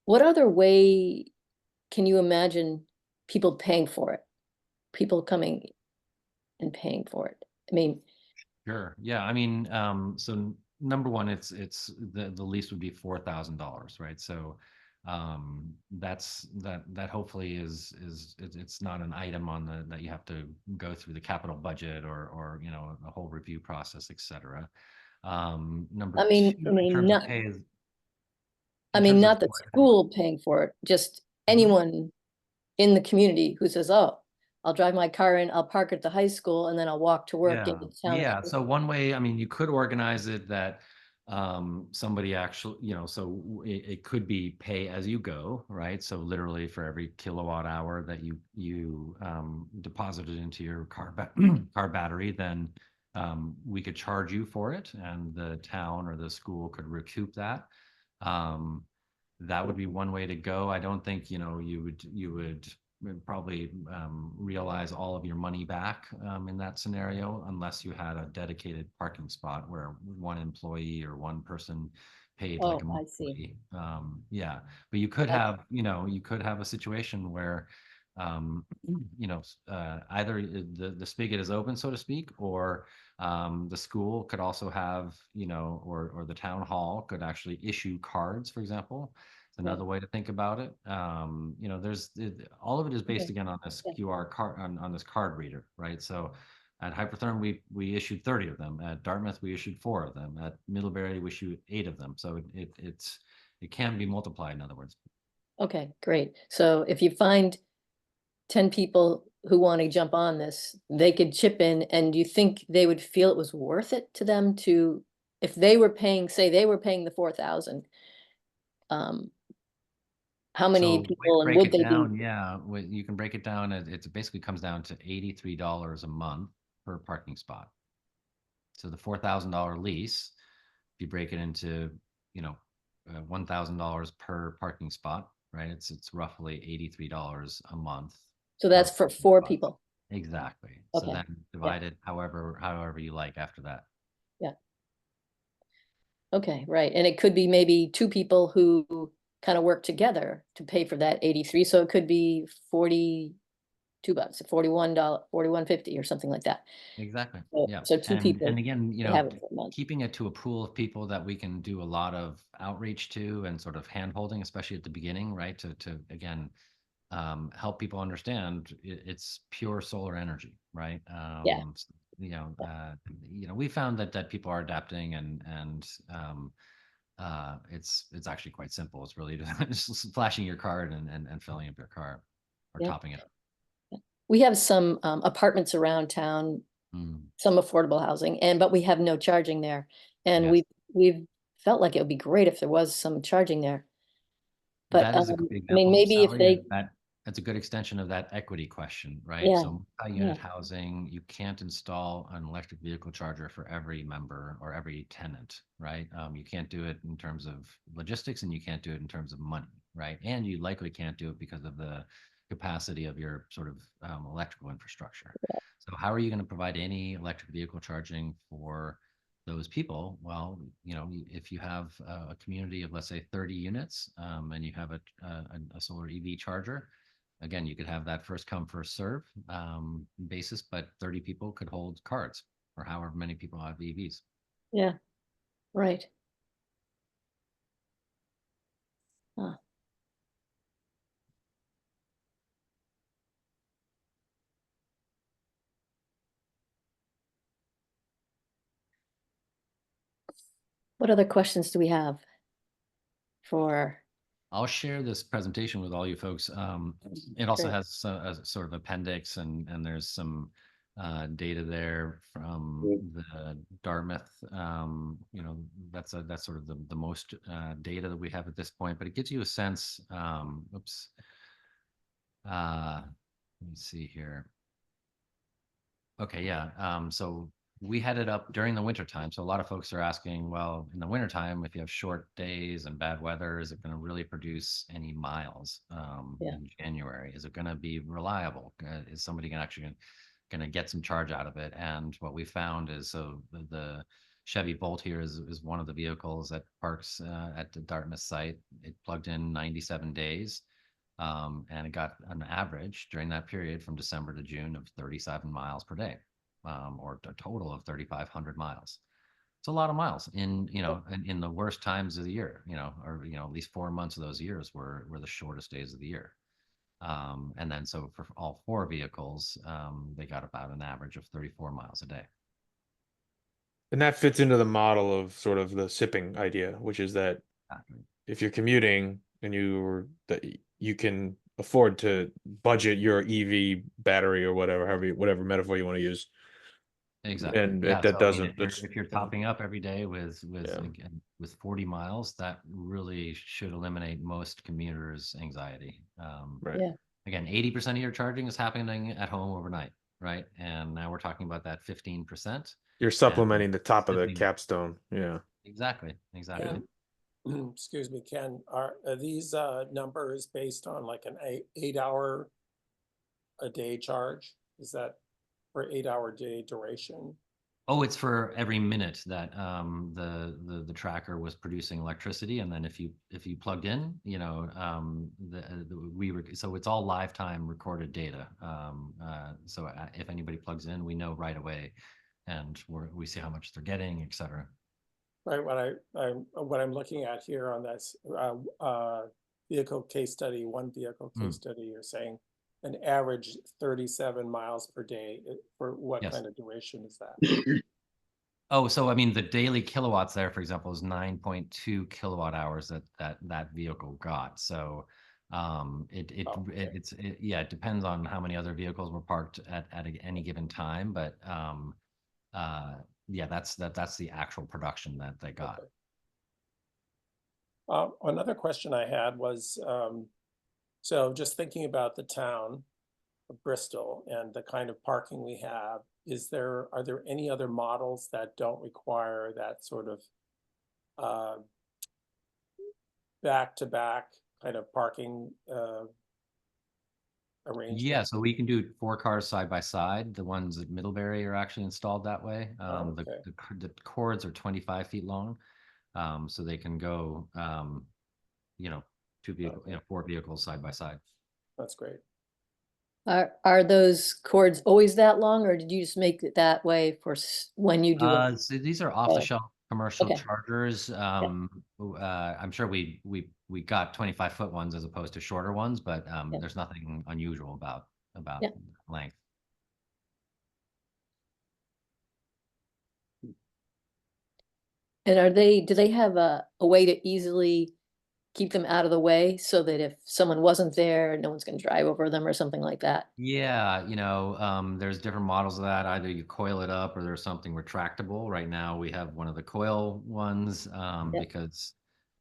What other way can you imagine people paying for it? People coming and paying for it? I mean, Sure. Yeah. I mean, so number one, it's the lease would be $4,000, right? So that hopefully it's not an item on that you have to go through the capital budget or a whole review process, et cetera. Number two, in terms of not, pay, I in mean, terms of not the school paying for it, just anyone in the community who says, oh, I'll drive my car in, I'll park at the high school, and then I'll walk to work Yeah, into town. yeah. So one way, I mean, you could organize it that somebody actually, so it could be pay as you go, right? So literally for every kilowatt hour that you deposited into your car battery, then we could charge you for it, and the town or the school could recoup that. That would be one way to go. I don't think you would probably realize all of your money back in that scenario, unless you had a dedicated parking spot where one employee or one person paid like a Oh, I see. monthly. Yeah, but you could have a situation where you know, either the spigot is open, so to speak, or the school could also have, you know, or the town hall could actually issue cards, for example. It's another way to think about it. You know, all of it is based Okay. again on this Yeah. QR card, on this card reader, right? So at Hypertherm, we issued 30 of them. At Dartmouth, we issued 4 of them. At Middlebury, we issued 8 of them. So it can be multiplied, in other words. Okay, great. So if you find 10 people who want to jump on this, they could chip in, and do you think they would feel it was worth it to them to, if they were paying, say they were paying the 4,000, how many So way to people, and break would it they be? down, yeah, you can break it down. It basically comes down to $83 a month per parking spot. So the $4,000 lease, if you break it into, you know, $1,000 per parking spot, right? It's roughly $83 a month. So per that's for parking 4 spot. people. Exactly. So Okay, then divide it however you like after that. yeah. Okay, right. And it could be maybe 2 people who kind of work together to pay for that 83. So it could be $42, $41, 41.50 or something like that. Exactly. So, Yeah. so 2 people And again, you could know, have it for a month. keeping it to a pool of people that we can do a lot of outreach to and sort of hand holding, especially at the beginning, right? To again, help people understand it's pure solar energy, right? Yeah. You know, we found that people are adapting and it's actually quite simple. It's really just flashing your card and filling up your car or Yeah. topping it up. We have some apartments around town, Mm, some affordable housing, but we have no charging there. And yes. we've felt like it would be great if there was some charging there. But That is a great I mean, example, maybe if Sally, they, and that's a good extension of that equity question, right? yeah, So yeah, multi-unit housing, you can't install an electric vehicle charger for every member or every tenant, right? You can't do it in terms of logistics, and you can't do it in terms of money, right? And you likely can't do it because of the capacity of your sort of electrical infrastructure. So how are you going to provide any electric vehicle charging for those people? Well, you know, if you have a community of, let's say, 30 units, and you have a solar EV charger, again, you could have that first come, first serve basis, but 30 people could hold cards, or however many people have EVs. yeah, right. Huh. What other questions do we have for? I'll share this presentation with all you folks. It also Great. has a sort of appendix, and there's some data there from Yeah. the Dartmouth. You know, that's sort of the most data that we have at this point, but it gives you a sense. Oops. Let me see here. Okay, yeah. So we had it up during the winter time. So a lot of folks are asking, well, in the wintertime, if you have short days and bad weather, is it going to really produce any miles Yeah. in January? Is it going to be reliable? Is somebody actually going to get some charge out of it? And what we found is, so the Chevy Bolt here is one of the vehicles that parks at the Dartmouth site. It plugged in 97 days. And it got an average during that period from December to June of 37 miles per day, or a total of 3,500 miles. It's a lot of miles in, you know, in the worst times of the year, you know, or, you know, at least 4 months of those years were the shortest days of the year. And then so for all 4 vehicles, they got about an average of 34 miles a day. And that fits into the model of sort of the sipping idea, which is that if you're commuting and you can afford to budget your EV battery or whatever metaphor you want to use. Exactly. And Yeah. that So I mean, doesn't, that's, if you're topping up every day with Yeah. again with 40 miles, that really should eliminate most commuters' anxiety. right. Yeah. Again, 80% of your charging is happening at home overnight, right? And now we're talking about that 15%. You're supplementing the top of the capstone. Yeah. Exactly. Exactly. Excuse me, Ken, are these numbers based on like an 8 hour a day charge? Is that for 8 hour day duration? Oh, it's for every minute that the tracker was producing electricity, and then if you plugged in, you know, so it's all live time recorded data. So if anybody plugs in, we know right away, and we see how much they're getting, et cetera. Right, what I'm looking at here on this vehicle case study, one vehicle case study, you're saying an average 37 miles per day. For what Yes. kind of duration is that? Oh, so I mean, the daily kilowatts there, for example, is 9.2 kilowatt hours that vehicle got. So yeah, it depends on how many other vehicles were parked at any given time, but yeah, that's the actual production that they got. Okay. Another question I had was, so just thinking about the town of Bristol and the kind of parking we have, are there any other models that don't require that sort of back-to-back kind of parking arrangement? Yeah, so we can do 4 cars side by side. The ones at Middlebury are actually installed that way. Okay. The cords are 25 feet long, so they can go, you know, 4 vehicles side by side. That's great. Are those cords always that long, or did you just make it that way for when you do it? So these are off-the-shelf commercial Okay. chargers. I'm sure we got 25-foot ones as opposed to shorter ones, but Yeah. there's nothing unusual about Yeah. length. And do they have a way to easily keep them out of the way so that if someone wasn't there, no one's gonna drive over them or something like that? Yeah, you know, there's different models of that. Either you coil it up or there's something retractable. Right now, we have one of the coil ones Yeah. because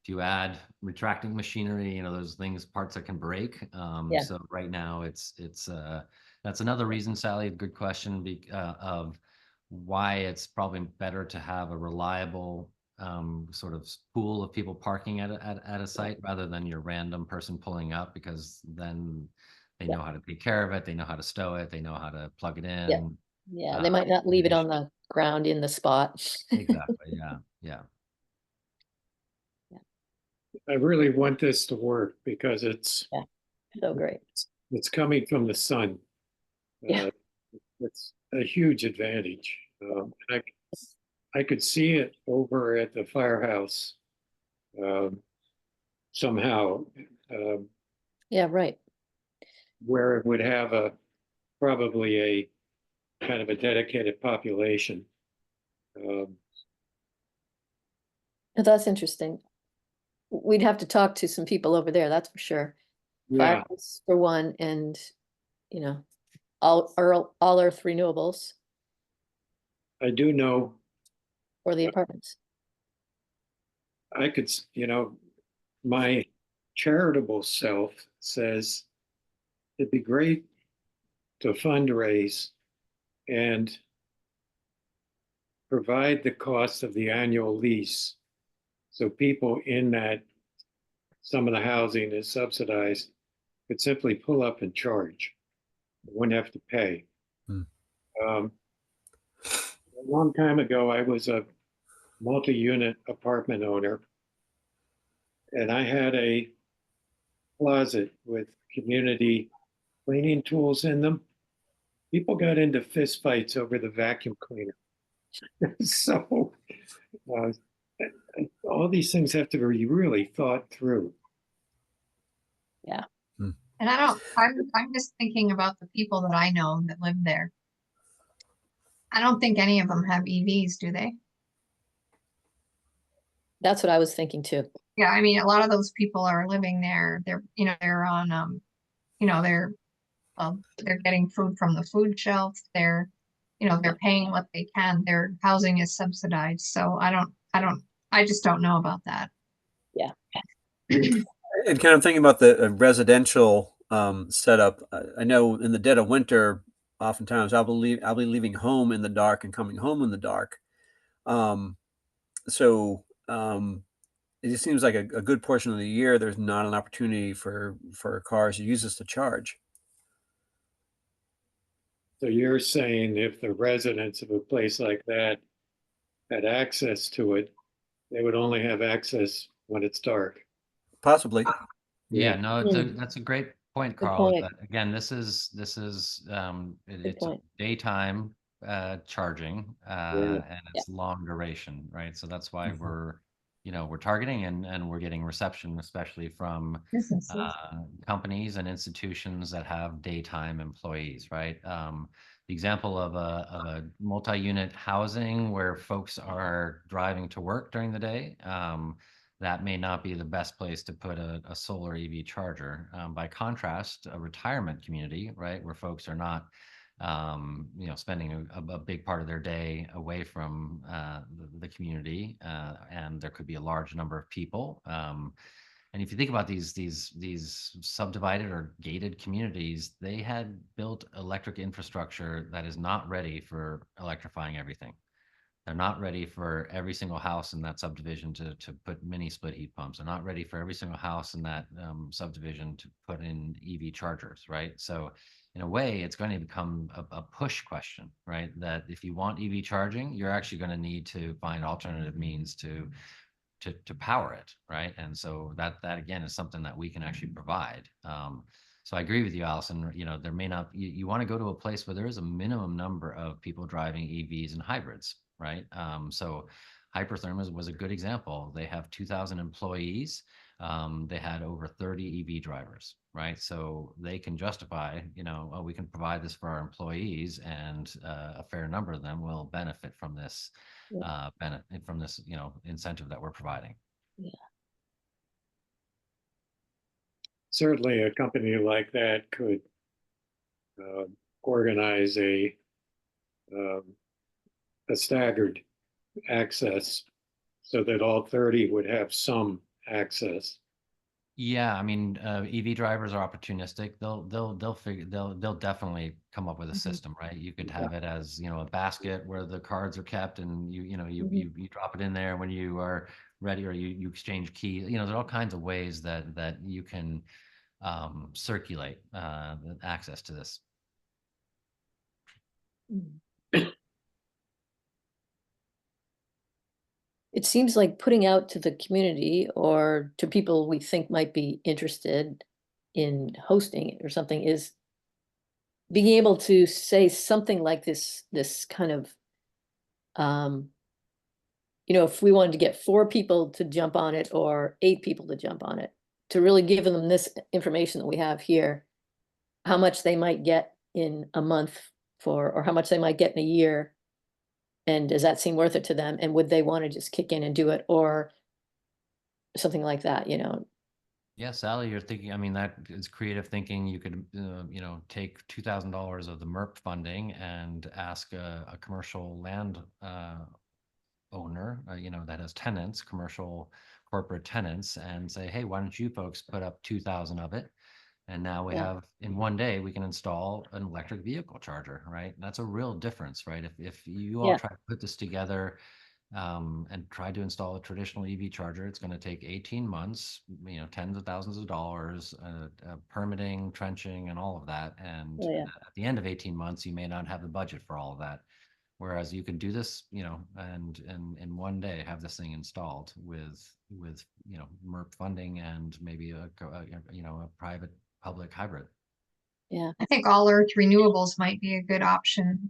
if you add retracting machinery, you know, those parts that can break. Yeah. So right now, that's another reason, Sally. Good question of why it's probably better to have a reliable sort of pool of people parking at a site rather than your random person pulling up, because then they Yeah. know how to take care of it. They know how to stow it. They know how to plug it Yeah. in. Yeah, they might not leave it on the ground in the spot. Exactly. Yeah. Yeah. I really want this to work because So great. it's coming from the sun. Yeah. It's a huge advantage. And I could see it over at the firehouse somehow, um, Yeah, right. where it would have probably a kind of a dedicated population. Um, Oh, that's interesting. We'd have to talk to some people over there, that's for sure. yeah, Firehouse for one, and, you know, all earth renewables I do know for the apartments. I could, my charitable self says it'd be great to fundraise and provide the cost of the annual lease so people in that some of the housing is subsidized could simply pull up and charge. They wouldn't have to pay. Hmm. A long time ago, I was a multi-unit apartment owner, and I had a closet with community cleaning tools in them. People got into fistfights over the vacuum cleaner. So uh, all these things have to be really thought through. Yeah. Hmm. And I'm just thinking about the people that I know that live there. I don't think any of them have EVs, do they? That's what I was thinking too. Yeah, I mean, a lot of those people are living there. They're on, they're getting food from the food shelf. They're paying what they can. Their housing is subsidized. So I just don't know about that. Yeah. And kind of thinking about the residential setup, I know in the dead of winter, oftentimes I'll be leaving home in the dark and coming home in the dark. So it just seems like a good portion of the year there's not an opportunity for cars to use this to charge. So you're saying if the residents of a place like that had access to it, they would only have access when it's dark. Possibly. Yeah, Yeah. no, that's a great point, Good Carl. point. That, again, this is it's a point. daytime charging Yeah. and it's long duration, right? So that's why we're we're targeting and we're getting reception, especially from Businesses. companies and institutions that have daytime employees, right? The example of a multi-unit housing where folks are driving to work during the day. That may not be the best place to put a solar EV charger. By contrast, a retirement community, right, where folks are not, spending a big part of their day away from the community, and there could be a large number of people. And if you think about these subdivided or gated communities, they had built electric infrastructure that is not ready for electrifying everything. They're not ready for every single house in that subdivision to put mini split heat pumps. They're not ready for every single house in that subdivision to put in EV chargers, right? So in a way, it's going to become a push question, right? That if you want EV charging, you're actually going to need to find alternative means to power it, right? And so that again is something that we can actually provide. So I agree with you, Allison. There may not you want to go to a place where there is a minimum number of people driving EVs and hybrids, right? So Hypertherm was a good example. They have 2,000 employees. They had over 30 EV drivers, right? So they can justify, oh, we can provide this for our employees, and a fair number of them will benefit from this benefit from this, incentive that we're providing. Yeah. Certainly a company like that could organize um, a staggered access so that all 30 would have some access. Yeah, I mean, EV drivers are opportunistic. They'll definitely come up with a system, right? You could have it as, a basket where the cards are kept, and you drop it in there when you are ready, or you exchange keys. There's all kinds of ways that you can circulate the access to this. It seems like putting out to the community or to people we think might be interested in hosting it or something is being able to say something like this kind of, if we wanted to get 4 people to jump on it or 8 people to jump on it, to really give them this information that we have here, how much they might get in a month or how much they might get in a year. And does that seem worth it to them? And would they want to just kick in and do it or something like that, Yeah, Sally, you're thinking, I mean, that is creative thinking. You could, take $2,000 of the MERP funding and ask a commercial land owner, that has tenants, commercial corporate tenants, and say, hey, why don't you folks put up 2,000 of it? And now we have, in one day, we can install an electric vehicle charger, right? That's a real difference, right? If you all try to put this together and try to install a traditional EV charger, it's going to take 18 months, tens of thousands of dollars, permitting, trenching, and all of that. And at the end of 18 months, you may not have the budget for all of that. Whereas you can do this, and in one day have this thing installed with MERP funding and maybe a private public hybrid. Yeah. I think all earth renewables might be a good option,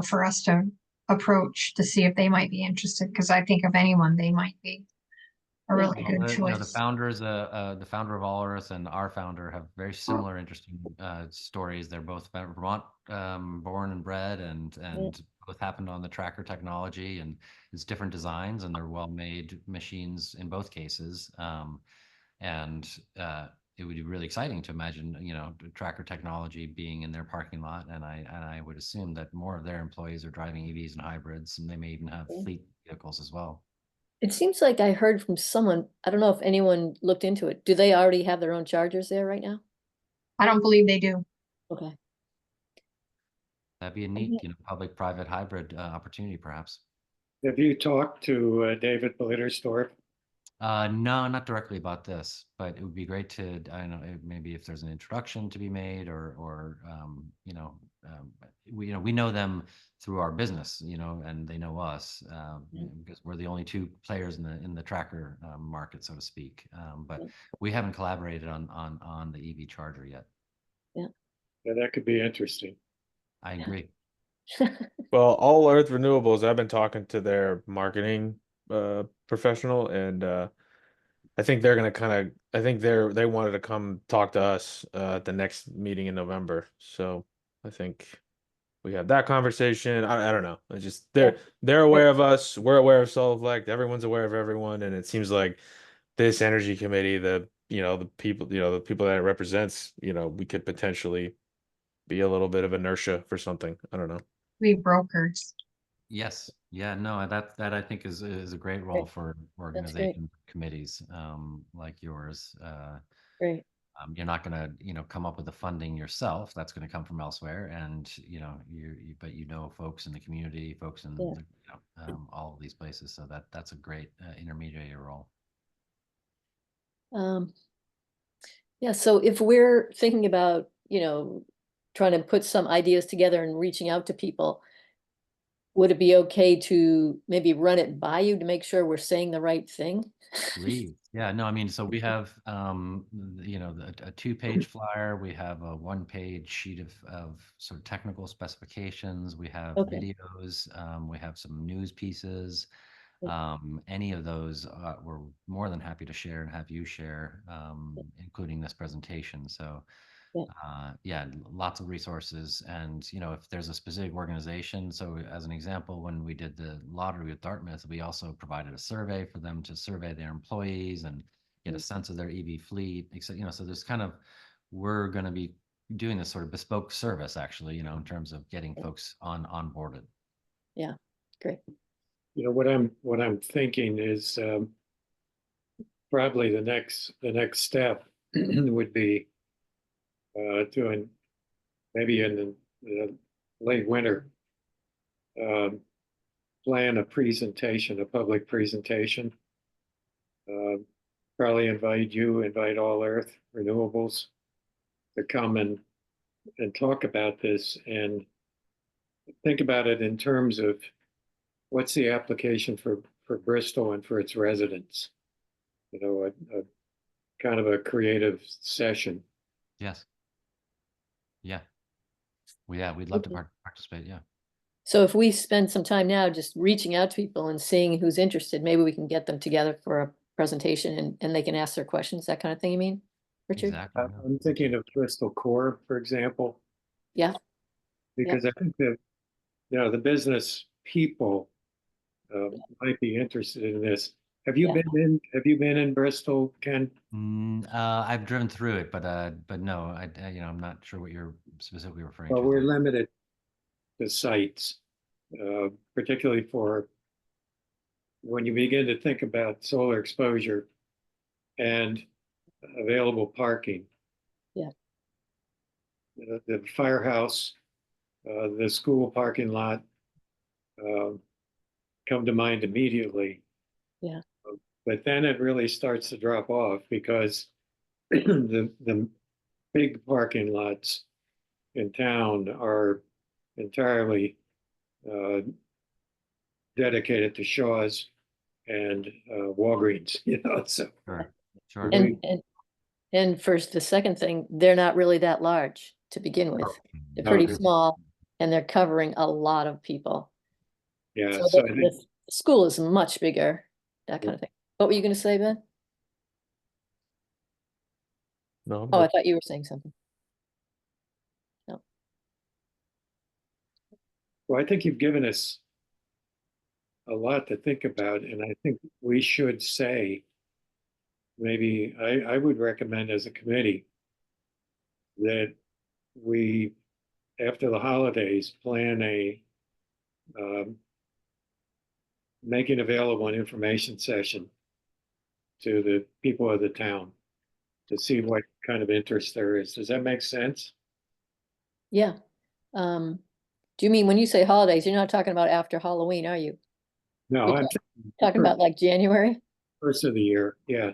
for us to approach to see if they might be interested, because I think of anyone, they might be a really good The choice. founders, the founder of All Earth and our founder have very similar, interesting stories. They're both Vermont born and bred, and both happened on the tracker technology, and it's different designs, and they're well-made machines in both cases. And it would be really exciting to imagine, tracker technology being in their parking lot, and I would assume that more of their employees are driving EVs and hybrids, and they may even have fleet vehicles as well. It seems like I heard from someone, I don't know if anyone looked into it. Do they already have their own chargers there right now? I don't believe they do. Okay. That'd be a neat, public-private hybrid opportunity, perhaps. Have you talked to David Blittersdorf? No, not directly about this, but it would be great to, I don't know, maybe if there's an introduction to be made, or we know them through our business, and they know us, because we're the only two players in the tracker market, so to speak. But we haven't collaborated on the EV charger yet. Yeah, that could be interesting. I agree. Well, All Earth Renewables, I've been talking to their marketing professional, and I think they're gonna I think they wanted to come talk to us at the next meeting in November. So I think we have that conversation. I don't know. It's just they're aware of us, we're aware of Soliflect, everyone's aware of everyone, and it seems like this energy committee, the people that it represents, we could potentially be a little bit of inertia for something. I don't know. We brokers. Yes. Yeah, no, that I think is a great role for That's great. organization committees like yours. Great. You're not going to, come up with the funding yourself. That's going to come from elsewhere, and but folks in the community, folks in Yeah. all of these places. So that's a great intermediary role. Yeah, so if we're thinking about, trying to put some ideas together and reaching out to people, would it be okay to maybe run it by you to make sure we're saying the right thing? Please. Yeah, no, I mean, so we have, a two-page flyer. We have a one-page sheet of sort of technical specifications. We have Okay. videos. We have some news pieces. Yeah. Any of those, we're more than happy to share and have you share, including this presentation. So, Yeah. lots of resources. And, if there's a specific organization, so as an example, when we did the lottery with Dartmouth, we also provided a survey for them to survey their employees and get a sense of their EV fleet, etc. So there's we're going to be doing this sort of bespoke service, actually, in terms of getting folks onboarded. Yeah, great. What I'm thinking is probably the next step would be doing maybe in the late winter, plan a presentation, a public presentation. Probably invite All Earth Renewables to come and talk about this and think about it in terms of what's the application for Bristol and for its residents. A kind of a creative session. Yes. Yeah. Well, yeah, we'd love to participate. Yeah. So if we spend some time now just reaching out to people and seeing who's interested, maybe we can get them together for a presentation and they can ask their questions, that kind of thing, you mean, Richard? Exactly. I'm thinking of Bristol Core, for example. Yeah. Because I think that, the business people might be interested in this. Have you been in Bristol, Ken? I've driven through it, but no, I'm not sure what you're specifically referring Well, to we're there. limited to sites, particularly for when you begin to think about solar exposure and available parking. Yeah. The firehouse, the school parking lot come to mind immediately. Yeah. But then it really starts to drop off because the big parking lots in town are entirely dedicated to Shaw's and Walgreens, so. Sure. And first, the second thing, they're not really that large to begin with. They're pretty small and they're covering a lot of people. Yeah, So the school is much bigger, that kind of thing. What were you going to say, Ben? No. Oh, I thought you were saying something. No. Well, I think you've given us a lot to think about, and I think we should say, maybe I would recommend as a committee that we, after the holidays, plan a making available an information session to the people of the town to see what kind of interest there is. Does that make sense? Yeah. Do you mean when you say holidays, you're not talking about after Halloween, are you? No, You're I'm talking about like January? first of the year. Yeah.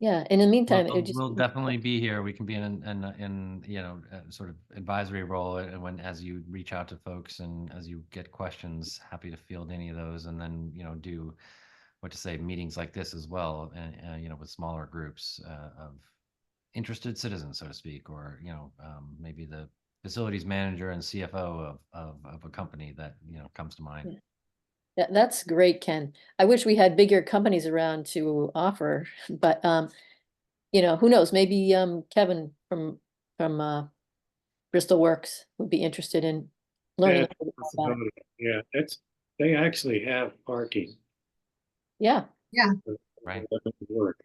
Yeah, in the meantime, it just. We'll definitely be here. We can be in you know, sort of advisory role, and when, as you reach out to folks and as you get questions, happy to field any of those, and then, you know, do what to say, meetings like this as well, and you know, with smaller groups of interested citizens, so to speak, or, you know, maybe the facilities manager and CFO of a company that, you know, comes to mind. That's great, Ken. I wish we had bigger companies around to offer, but you know, who knows? Maybe Kevin from Bristol Works would be interested in learning a That's little a bit more about it. possibility. Yeah, they actually have parking. Yeah, Right. That doesn't work.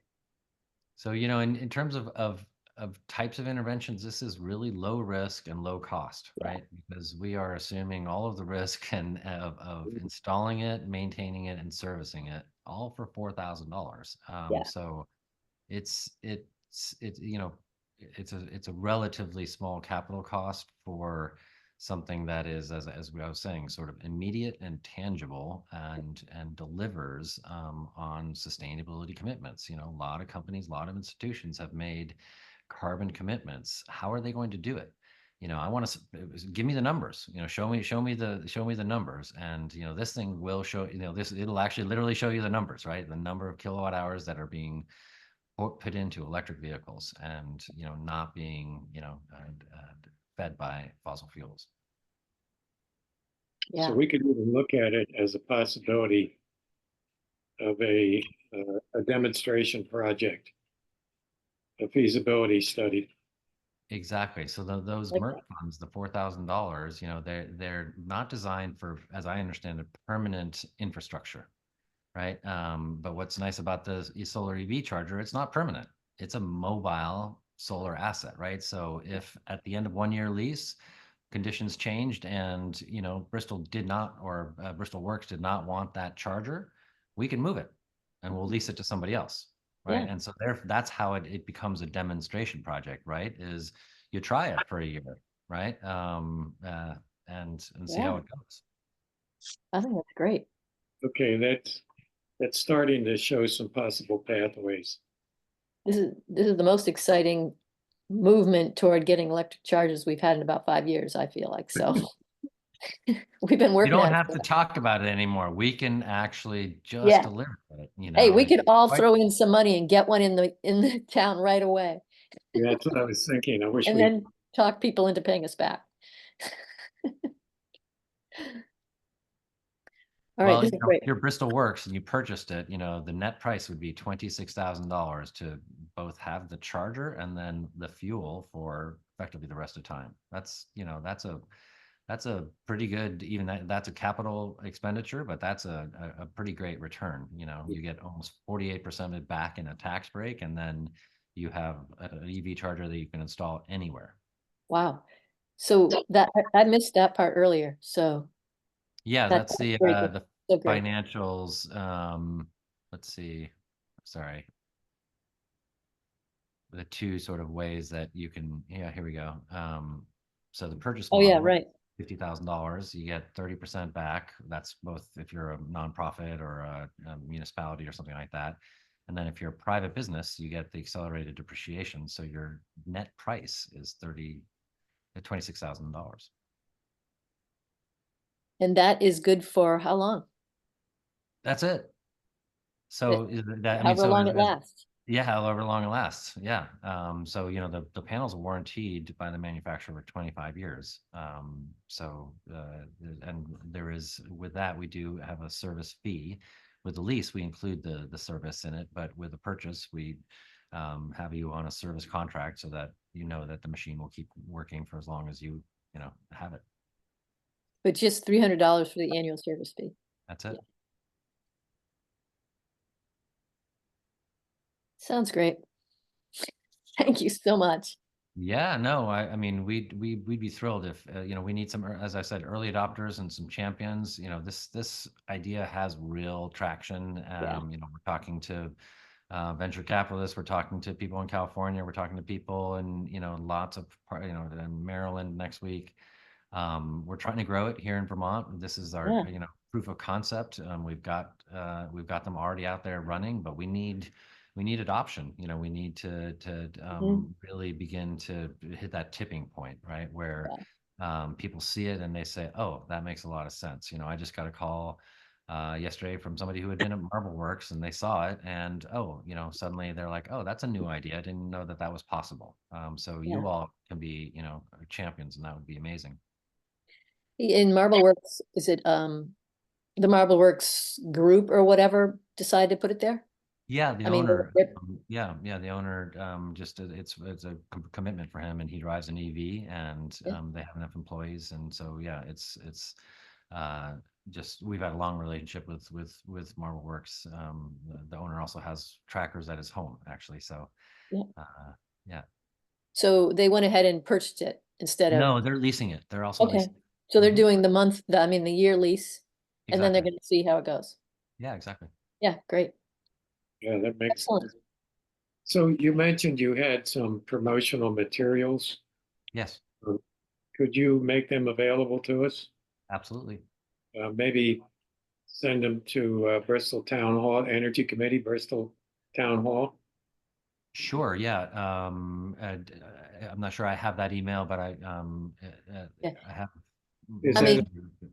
So, you know, in terms of types of interventions, this is really low risk and low cost, Yeah. right? Because we are assuming all of the risk and of installing it, maintaining it, and servicing it, all for $4,000. Yeah. So you know, it's a relatively small capital cost for something that is, as I was saying, sort of immediate and tangible, and delivers on sustainability commitments. You know, a lot of companies, a lot of institutions have made carbon commitments. How are they going to do it? You know, I want to give me the numbers. You know, show me the numbers, and, you know, this thing will show. You know, it'll actually literally show you the numbers, right? The number of kilowatt hours that are being put into electric vehicles, and, you know, not being, you know, fed by fossil fuels. yeah. So we could even look at it as a possibility of a demonstration project, a feasibility study. Exactly. So those Like MERT funds, the $4,000, you know, they're not designed for, as I understand it, permanent infrastructure, right? But what's nice about the solar EV charger, it's not permanent. It's a mobile solar asset, right? So if at the end of 1 year lease, conditions changed, and, you know, Bristol did not, or Bristol Works did not want that charger, we can move it and we'll lease it to somebody else, right? Yeah. And so there, that's how it becomes a demonstration project, right? Is you try it for a year, right? And see how Yeah. it goes. I think that's great. Okay, that's starting to show some possible pathways. This is the most exciting movement toward getting electric chargers we've had in about 5 years, I feel like. So we've been You working don't at it. have to talk about it anymore. We can actually just Yeah. deliver it, you Hey, know. we It's could all quite- throw in some money and get one in the town right away, Yeah, that's what I was thinking. I wish and we, then talk people into paying us back. All right, Well, this you is know, great. if you're Bristol Works and you purchased it, you know, the net price would be $26,000 to both have the charger and then the fuel for effectively the rest of time. That's, you know, that's a pretty good, even that's a capital expenditure, but that's a pretty great return. You know, you get almost 48% of it back in a tax break, and then you have an EV charger that you can install anywhere. Wow. So that I missed that part earlier. So Yeah, that's that's the great. So great. financials. Let's see. Sorry. The two sort of ways that you can, yeah, here we go. So the purchase Oh, yeah, model, right. $50,000, you get 30% back. That's both if you're a nonprofit or a municipality or something like that. And then if you're a private business, you get the accelerated depreciation. So your net price is $26,000. And that is good for how long? That's it. So is that, I mean, However so long it lasts. yeah, however long it lasts. Yeah. So, you know, the panels are warranted by the manufacturer for 25 years. And there is, with that, we do have a service fee. With the lease, we include the service in it, but with the purchase, we have you on a service contract so that you know that the machine will keep working for as long as you know, have it. But just $300 for the annual service fee. That's it. Sounds great. Thank you so much. Yeah, no, I mean, we'd be thrilled if, you know, we need some, as I said, early adopters and some champions. You know, this idea has real traction. Yeah. You know, we're talking to venture capitalists, we're talking to people in California, we're talking to people in, you know, lots of, you know, in Maryland next week. We're trying to grow it here in Vermont. This is our, Yeah. you know, proof of concept. We've got them already out there running, but we we need adoption. You know, we need to really begin to hit that tipping point, right? Where people see it and they say, oh, that makes a lot of sense. You know, I just got a call yesterday from somebody who had been at Marble Works and they saw it and, oh, you know, suddenly they're like, oh, that's a new idea. I didn't know that that was possible. So Yeah. you all can be, you know, champions, and that would be amazing. In Marble Works, is it the Marble Works group or whatever decided to put it there? Yeah, the I mean, owner. they're- Yeah, the owner. Just it's a commitment for him, and he drives an EV, and Yeah. they have enough employees, and so yeah, it's just we've had a long relationship with Marble Works. The owner also has trackers at his home, actually. So Yeah. Yeah. So they went ahead and purchased it instead of, No, they're leasing it. They're also okay. leasing. So they're Mhm. doing the month, I mean, the year lease, and then they're Exactly. gonna see how it goes. Yeah, exactly. Yeah, great. Yeah, that makes Excellent. sense. So you mentioned you had some promotional materials. Yes, Could you make them available to us? absolutely. Maybe send them to Bristol Town Hall, Energy Committee, Bristol Town Hall. Sure. Yeah. I'm not sure I have that email, but Yeah. I have. Is I that mean,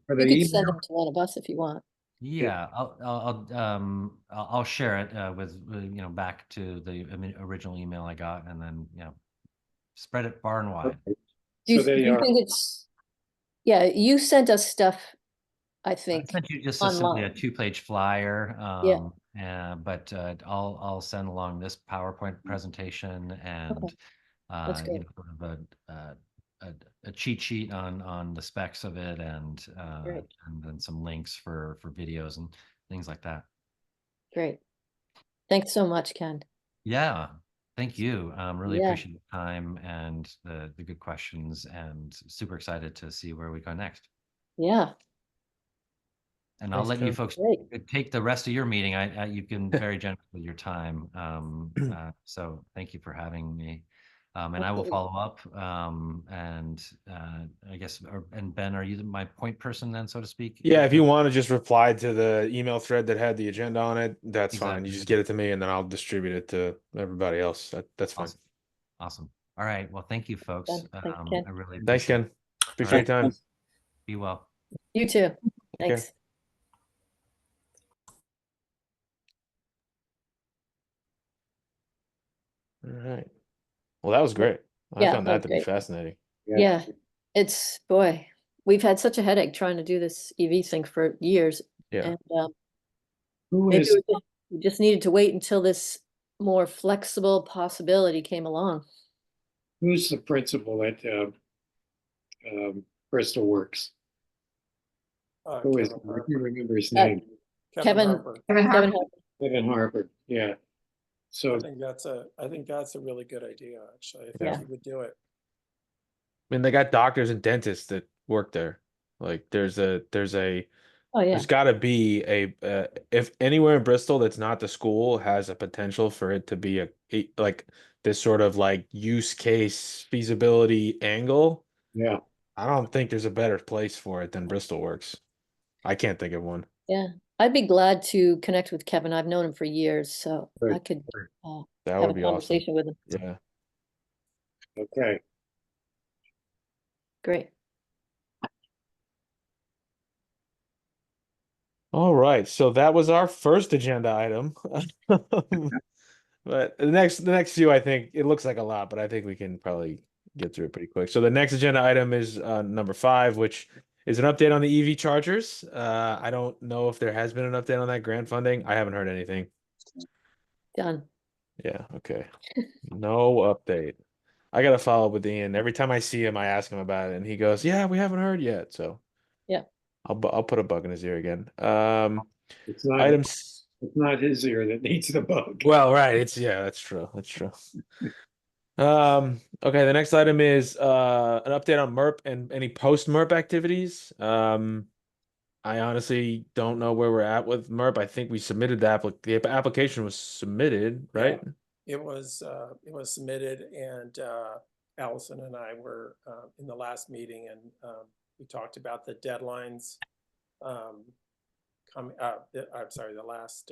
for you the could send email? them to one of us if you want. Yeah, I'll share it you know, back to the original email I got, and then, you know, spread it far and wide. Okay. Do So do they you are, think it's, yeah, you sent us stuff, I I think, sent you just simply a online. 2-page flyer, Yeah. but I'll send along this PowerPoint presentation and Okay. That's you great. know, sort of a cheat sheet on the specs of it, and Great. then some links for videos and things like that. Great. Thanks so much, Ken. Yeah, thank you. Really Yeah. appreciate the time and the good questions, and super excited to see where we go next. Yeah, And I'll Thanks, let you Ken. folks great. take the rest of your meeting. You've been very generous with your time. So thank you for having me. And I will Absolutely. follow up. And I guess, and Ben, are you my point person then, so to speak? Yeah, if you want to just reply to the email thread that had the agenda on it, that's fine. Exactly. You just get it to me and then I'll distribute it to everybody else. That's fine. Awesome. Awesome. All right. Well, thank you, folks. Thanks, Ken. I really Thanks, appreciate Ken. it. Appreciate your right. time. Be well. You too. Take care. Thanks. All right. Well, that was great. I Yeah, found that that was to be great. fascinating. Yeah, it's, boy, we've had such a headache trying to do this EV thing for years. Yeah. And who maybe is, we just needed to wait until this more flexible possibility came along. who's the principal at Bristol Works? Who is, Kevin I Harper. can't remember his Uh, name. Kevin, Harper. Kevin Kevin, Harper. Kevin Harper, yeah. So I think that's a really good idea, actually. I think Yeah. he would do it. I mean, they got doctors and dentists that work there. Like there's oh yeah, there's got to be if anywhere in Bristol that's not the school has a potential for it to be like this sort of like use case feasibility angle. yeah, I don't think there's a better place for it than Bristol Works. I can't think of one. yeah. I'd be glad to connect with Kevin. I've known him for years, so I Good. could That have a would be awesome. conversation with him. Yeah. okay. Great. All right. So that was our first agenda item. But the next few, I think it looks like a lot, but I think we can probably get through it pretty quick. So the next agenda item is number 5, which is an update on the EV chargers. I don't know if there has been an update on that grant funding. I haven't heard anything. Done. Yeah, okay. No update. I gotta follow up with Ian. Every time I see him, I ask him about it, and he goes, "Yeah, we haven't heard yet." So Yeah. I'll put a bug in his ear again. It's not, Items. it's not his ear that needs the bug. Well, right. Yeah, that's true. That's true. Okay, the next item is an update on MERP and any post MERP activities. I honestly don't know where we're at with MERP. I think we submitted the application was submitted, right? It was submitted, and Allison and I were in the last meeting, and we talked about the deadlines coming. I'm sorry, the last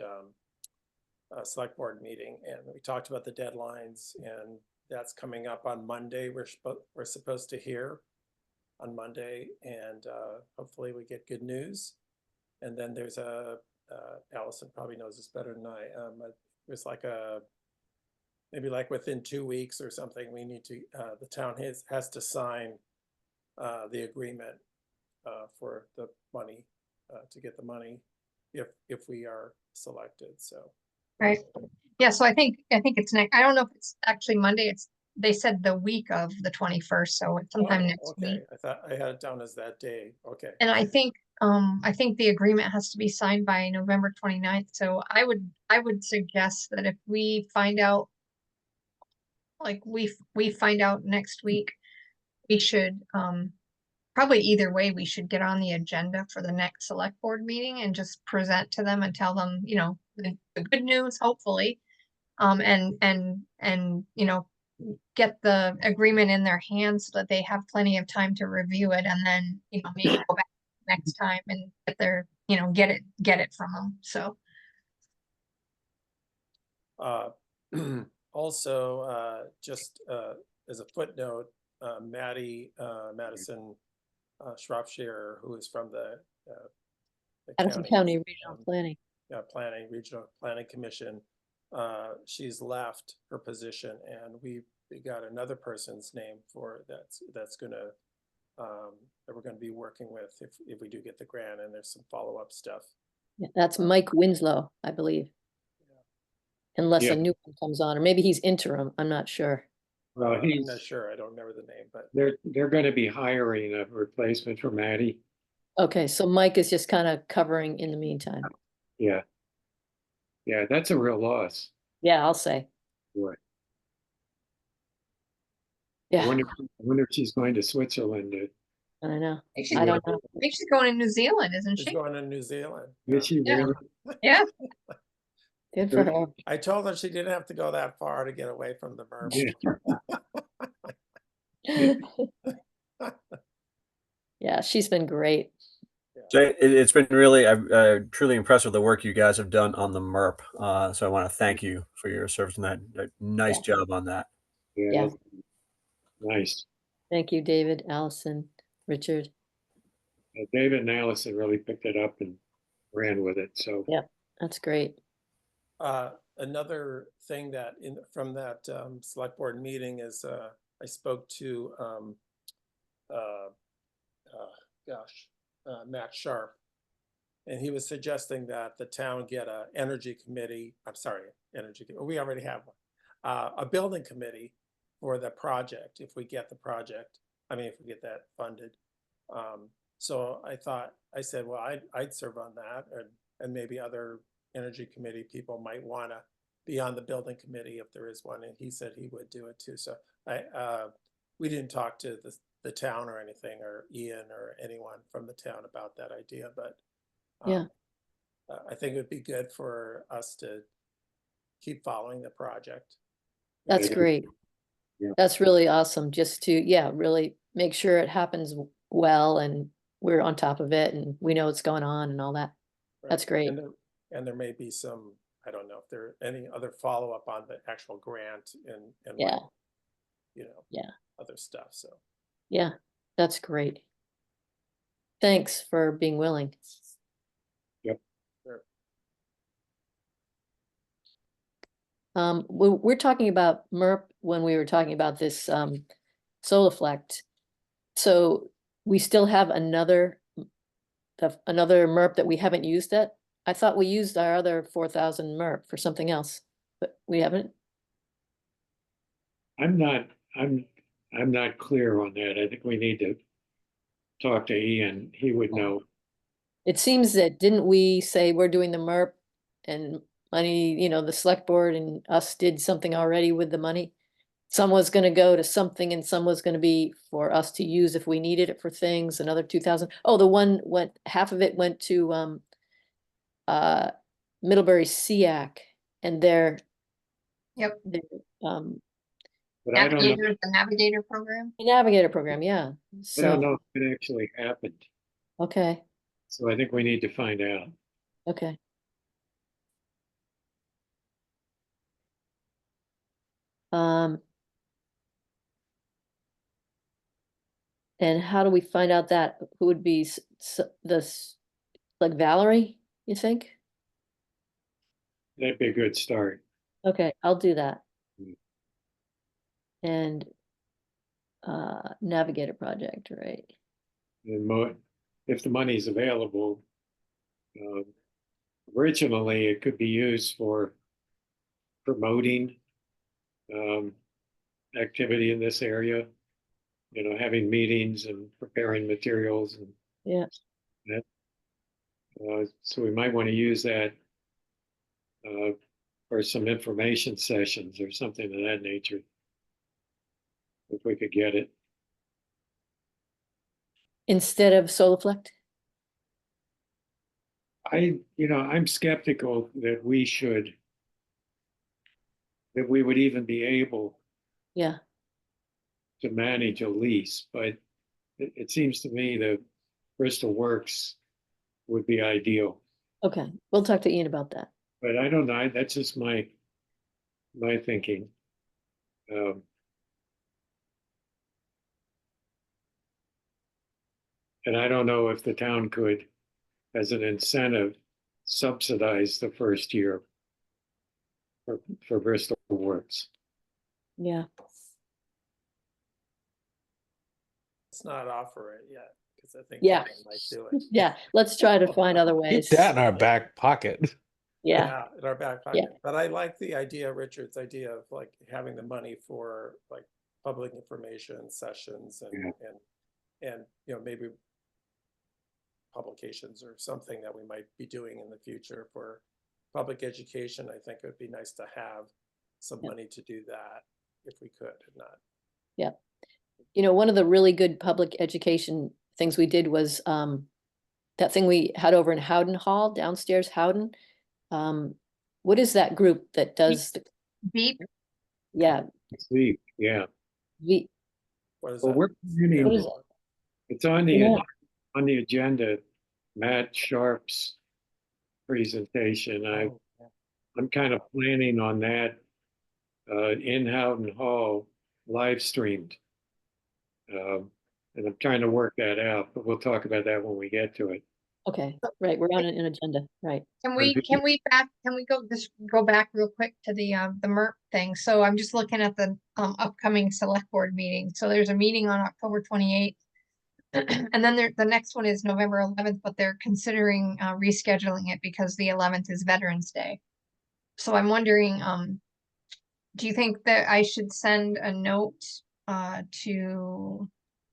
select board meeting, and we talked about the deadlines, and that's coming up on Monday. We're supposed to hear on Monday, and hopefully we get good news. And then there's Allison probably knows this better than I. There's like maybe like within 2 weeks or something, we need to, the town has to sign the agreement for the money, to get the money if we are selected, so. Right. Yeah, so I think it's next, I don't know if it's actually Monday, they said the week of the 21st, so it's sometime Oh, next week. okay, I thought I had it down as that day, okay. And I think the agreement has to be signed by November 29th. So I would suggest that if we find out, like we find out next week, we should probably either way, we should get on the agenda for the next select board meeting and just present to them and tell them, you know, the good news, hopefully. And you know, get the agreement in their hands so that they have plenty of time to review it, and then, you know, maybe go back next time and get their, you know, get it from them. So Also, just as a footnote, Madison Shropshire, who is from the Addison County Regional Planning. Regional Planning Commission, she's left her position, and we got another person's name for that's gonna that we're gonna be working with if we do get the grant, and there's some follow-up stuff. Yeah, that's Mike Winslow, I believe. Unless Yeah. a new one comes on, or maybe he's interim, I'm not sure. Well, I'm not sure, I don't remember the name, but they're going to be hiring a replacement for Maddie. Okay, so Mike is just kind of covering in the meantime. Yeah. Yeah, that's a real loss. Yeah, I'll say. Boy. I Yeah, wonder if she's going to Switzerland. I don't know. I think I don't know. she's going to New Zealand, isn't she's she? going to New Zealand. Is she Yeah. really? Yeah. Good for her. I told her she didn't have to go that far to get away from the merm. Yeah. Yeah, she's been great. So it's been really, I'm truly impressed with the work you guys have done on the MERP. So I want to thank you for your service and that nice job on that. Yeah. Nice. Thank you, David, Allison, Richard. David and Allison really picked it up and ran with it. So Yeah, that's great. Another thing that from that select board meeting is I spoke to Matt Sharp, and he was suggesting that the town get a energy committee. I'm sorry, we already have one. A building committee for the project if we get the project. I mean, if we get that funded. So I said, well, I'd serve on that, and maybe other energy committee people might want to be on the building committee if there is one, and he said he would do it too. So we didn't talk to the town or anything, or Ian or anyone from the town about that idea, but Yeah. I think it would be good for us to keep following the project. That's Yeah. great. Yeah. That's really awesome, just to, yeah, really make sure it happens well and we're on top of it and we know what's going on and all that. Right. That's great. And there may be some, I don't know if there are any other follow-up on the actual grant and Yeah. like, you know, Yeah. other stuff, so. Yeah, that's great. Thanks for being willing. Yep. Sure. We're talking about MERP when we were talking about this Solaflect. So we still have another MERP that we haven't used yet. I thought we used our other 4,000 MERP for something else, but we haven't. I'm not clear on that. I think we need to talk to Ian. He would know. It seems that didn't we say we're doing the MERP and money, you know, the select board and us did something already with the money? Some was gonna go to something and some was gonna be for us to use if we needed it for things, another 2,000. Oh, the one went, half of it went to Middlebury SEAC and their Yep. But I don't know. The navigator program. navigator program, yeah. I don't So, know if it actually happened. okay, So I think we need to find out. okay. Um. And how do we find out that? Who would be like Valerie, you think? That'd be a good start. Okay, I'll do that. Mm. And Navigator project, right? And if the money's available, um, originally it could be used for promoting activity in this area, having meetings and preparing materials and Yeah. that. So we might want to use that for some information sessions or something of that nature, if we could get it. Instead of Solaflect? I'm skeptical that we would even be able Yeah, to manage a lease, but it seems to me that Bristol Works would be ideal. okay, we'll talk to Ian about that. But I don't know, that's just my thinking. And I don't know if the town could, as an incentive, subsidize the first year for Bristol Works. Yeah, Let's not offer it yet, because I think Yeah. people might do it. yeah, let's try to find other Keep ways. that in our back pocket. Yeah, In our back Yeah. pocket. But I like the idea, Richard's idea of like having the money for like public information sessions and maybe publications or something that we might be doing in the future for public education. I think it would be nice to have some Yeah. money to do that if we could, if not. yeah. One of the really good public education things we did was that thing we had over in Howden Hall, downstairs Howden. What is that group that does the, Beep, yeah, Sleep, yeah. the, What is Well, that? we're planning, what is it? it's on the Yeah. agenda, Matt Sharp's presentation. Oh, yeah. I'm kind of planning on that in Howden Hall, live streamed. And I'm trying to work that out, but we'll talk about that when we get to it. Okay, right, we're on an agenda, right. can we just go back real quick to the MERP thing? So I'm just looking at the upcoming select board meeting. So there's a meeting on October 28th. And then the next one is November 11th, but they're considering rescheduling it because the 11th is Veterans Day. So I'm wondering, do you think that I should send a note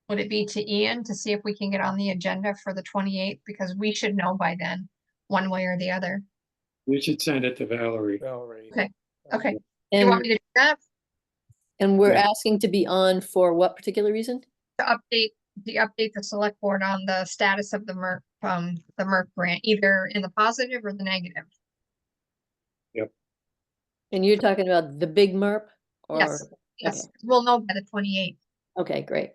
would it be to Ian to see if we can get on the agenda for the 28th? Because we should know by then, one way or the other. We should send it to Valerie. Valerie. Okay. Okay. Do you want And, me to do that? and we're Yeah. asking to be on for what particular reason? To update the select board on the status of the MERP grant, either in the positive or the negative. And you're talking about the big MERP? Or, Yes, yes, we'll know by the 28th. okay, great.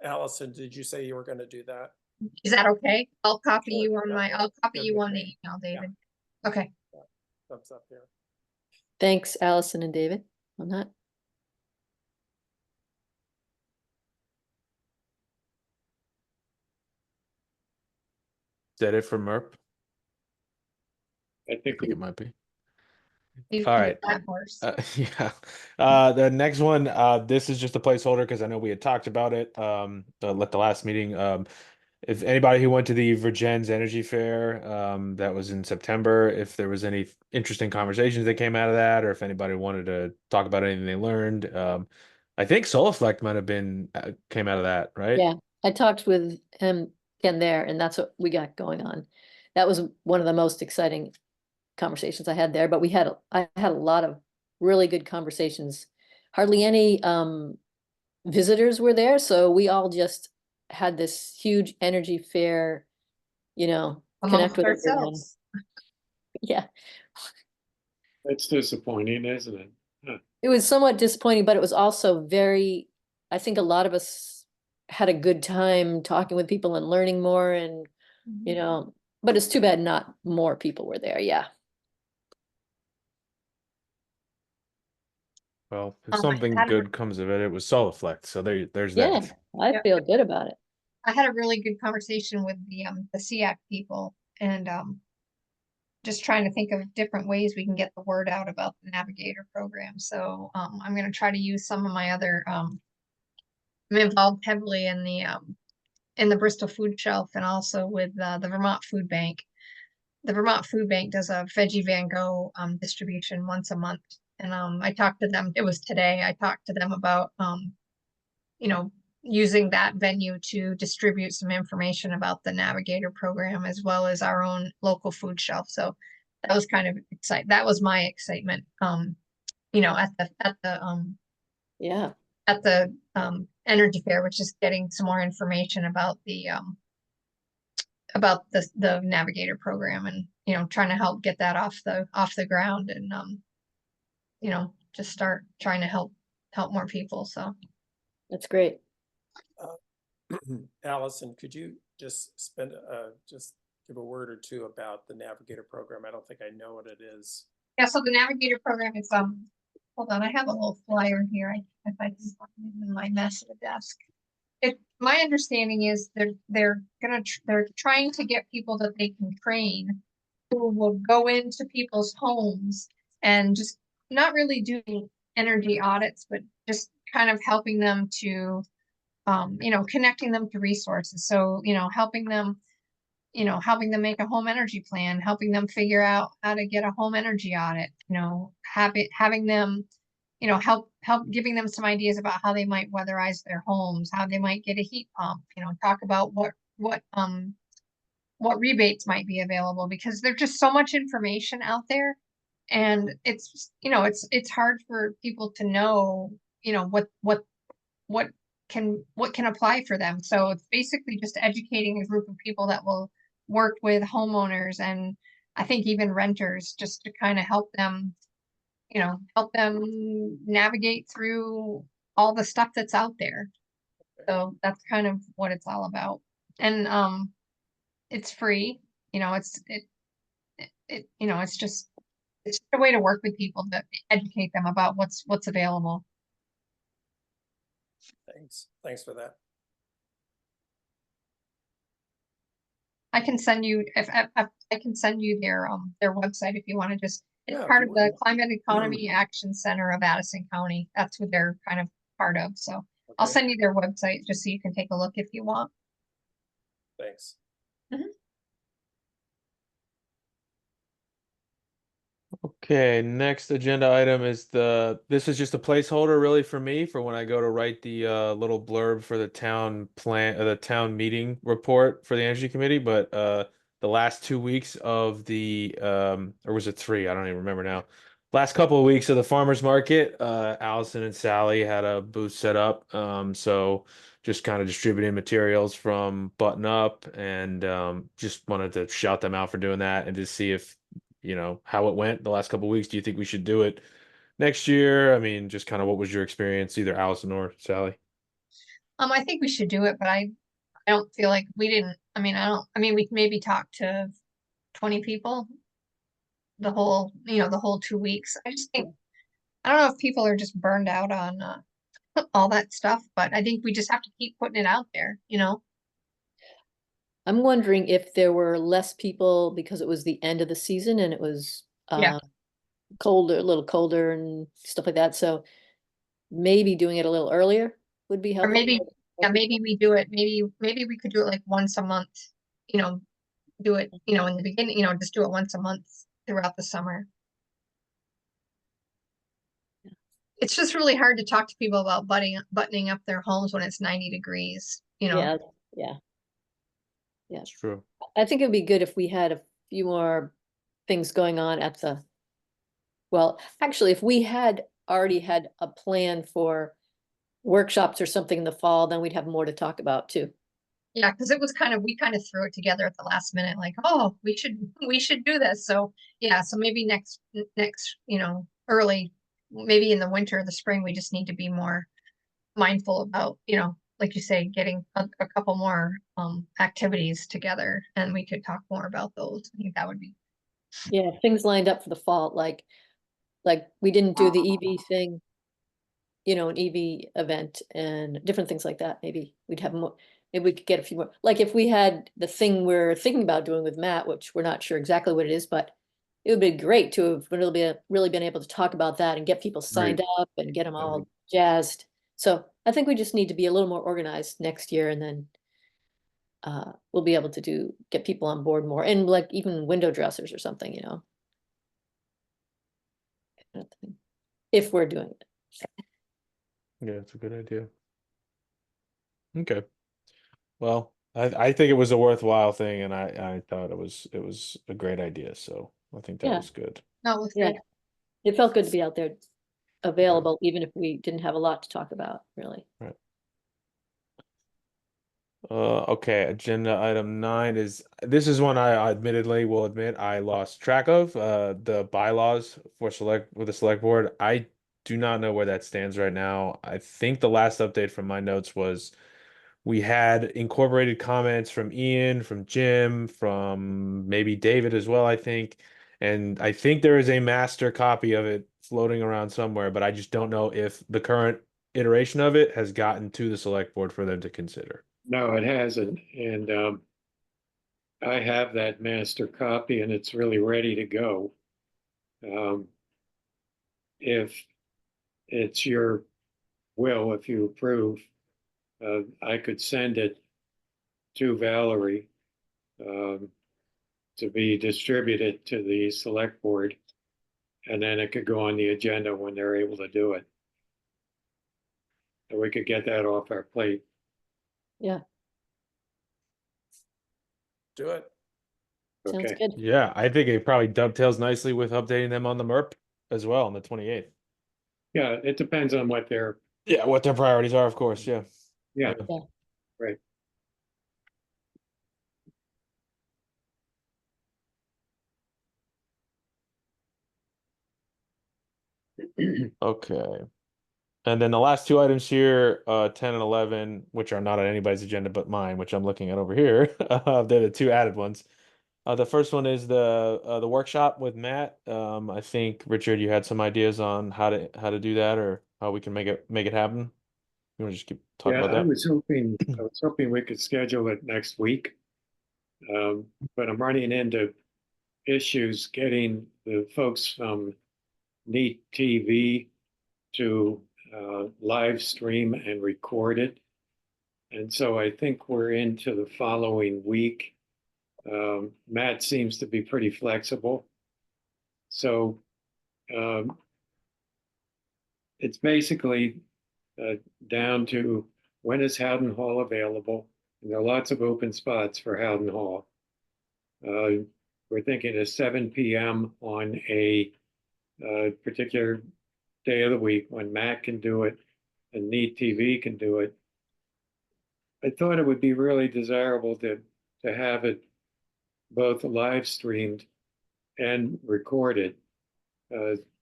Allison, did you say you were going to do that? Is that okay? I'll copy Sure, you on yeah. I'll copy Good you with on the me. email, David. Okay. Thumbs up here. Thanks, Allison and David, on that. Is that it for MERP? I I think think it might be. You All can right. do that horse. Yeah. The next one, this is just a placeholder because I know we had talked about it at the last meeting. If anybody who went to the Virgins Energy Fair, that was in September, if there was any interesting conversations that came out of that, or if anybody wanted to talk about anything they learned, I think Solaflect might have been came out of that, right? Yeah, I talked with Ken there, and that's what we got going on. That was one of the most exciting conversations I had there, but I had a lot of really good conversations. Hardly any visitors were there, so we all just had this huge energy fair, connect Amongst with everyone. ourselves. Yeah, that's disappointing, isn't it? Huh. it was somewhat disappointing, but it was also I think a lot of us had a good time talking with people and learning more and, but it's too bad not more people were there. Yeah. Well, if I something had a- good comes of it, it was Soliflex. So there's Yeah, that. I Yep. feel good about it. I had a really good conversation with the SEAC people and just trying to think of different ways we can get the word out about the Navigator program. So I'm going to try to use some of my other I'm involved heavily in the Bristol Food Shelf and also with the Vermont Food Bank. The Vermont Food Bank does a Veggie Van Go distribution once a month. And I talked to them, it was today, I talked to them about you know, using that venue to distribute some information about the Navigator program as well as our own local food shelf. So that was kind of exciting. That was my excitement. You know, Yeah, at the energy fair, which is getting some more information about the Navigator program and you know trying to help get that off the ground and you know just start trying to help more people. So that's great. Allison, could you just just give a word or two about the Navigator program? I don't think I know what it is. yeah, so the Navigator program is hold on, I have a little flyer here. If I can find it in my mess at the desk. My understanding is they're trying to get people that they can train who will go into people's homes and just not really doing energy audits, but just kind of helping them to you know, connecting them to resources. So, you know, helping them make a home energy plan, helping them figure out how to get a home energy audit, you know, having them, you know, help giving them some ideas about how they might weatherize their homes, how they might get a heat pump, you know, talk about what rebates might be available because there's just so much information out there. And it's, you know, it's hard for people to know, you know, what what can apply for them. So it's basically just educating a group of people that will work with homeowners and I think even renters just to kind of help them, you know, help them navigate through all the stuff that's out there. So that's kind of what it's all about. And it's free, you know, you know, it's just a way to work with people to educate them about what's available. Thanks for that. I can send you if I can send you their website if you want to just it's Yeah, if part you of the wouldn't. Climate Economy Action Center of Addison County. That's what they're kind of part of. So I'll Okay, send you their website just so you can take a look if you want. thanks. Okay, next agenda item is this is just a placeholder really for me for when I go to write the little blurb for the town plan, the town meeting report for the energy committee, but the last 2 weeks of the or was it three? I don't even remember now. Last couple of weeks of the farmers market, Allison and Sally had a booth set up. So just kind of distributing materials from Button Up and just wanted to shout them out for doing that and to see if how it went the last couple of weeks. Do you think we should do it next year? I mean, just kind of what was your experience, either Allison or Sally? I think we should do it, but I don't feel like we didn't. I mean, I mean, we maybe talked to 20 people the whole 2 weeks. I just think I don't know if people are just burned out on all that stuff, but I think we just have to keep putting it out there, you know? I'm wondering if there were less people because it was the end of the season and it was Yeah. colder, a little colder and stuff like that. So maybe doing it a little earlier would be Or helpful. maybe, yeah, maybe we do it, maybe we could do it like once a month, you know, do it, you know, in the beginning, you know, just do it once a month throughout the summer. It's just really hard to talk to people about buttoning up their homes when it's 90 degrees, you know? Yeah, yeah. Yeah. It's true. I think it'd be good if we had a few more things going on at well, actually, if we had already had a plan for workshops or something in the fall, then we'd have more to talk about too. Yeah, because we kind of threw it together at the last minute, like, oh, we should do this. So yeah, so maybe next, you know, early, maybe in the winter or the spring, we just need to be more mindful about, you know, like you say, getting a couple more activities together and we could talk more about those. I think that would be Yeah, things lined up for the fall, like we didn't do the EV thing you know, an EV event and different things like that. Maybe we'd have more, maybe we could get a few more, like if we had the thing we're thinking about doing with Matt, which we're not sure exactly what it is, but it would be great to have really been able to talk about that and get people signed up and get them all jazzed. So I think we just need to be a little more organized next year, and then we'll be able to get people on board more, and like even window dressers or something, you know. If we're doing it. Yeah, it's a good idea. Okay. Well, I think it was a worthwhile thing, and I thought it was a great idea. So I think that Yeah. was good. That was Yeah. good. It felt good to be out there available, even if we didn't have a lot to talk about, really. Right. Okay, agenda item 9 is, this is one I admittedly will admit I lost track of. The bylaws for the select board. I do not know where that stands right now. I think the last update from my notes was we had incorporated comments from Ian, from Jim, from maybe David as well, I think. And I think there is a master copy of it floating around somewhere, but I just don't know if the current iteration of it has gotten to the select board for them to consider. No, it hasn't. And I have that master copy and it's really ready to go. If it's your will, if you approve, I could send it to Valerie to be distributed to the select board. And then it could go on the agenda when they're able to do it. And we could get that off our plate. Yeah, Do it. sounds Okay. good. Yeah, I think it probably dovetails nicely with updating them on the MERP as well on the 28th. Yeah, it depends on what they're, Yeah, what their priorities are, of course. Yeah. yeah, Yeah. right. Okay. And then the last two items here, 10 and 11, which are not on anybody's agenda but mine, which I'm looking at over here. They're the two added ones. The first one is the workshop with Matt. I think Richard, you had some ideas on how to do that or how we can make it happen. You want to just keep talking Yeah, about that? I was hoping we could schedule it next week. But I'm running into issues getting the folks from Neat TV to live stream and record it. And so I think we're into the following week. Matt seems to be pretty flexible. So it's basically down to when is Howden Hall available? And there are lots of open spots for Howden Hall. We're thinking of 7 p.m. on a particular day of the week when Matt can do it and Neat TV can do it. I thought it would be really desirable to have it both live streamed and recorded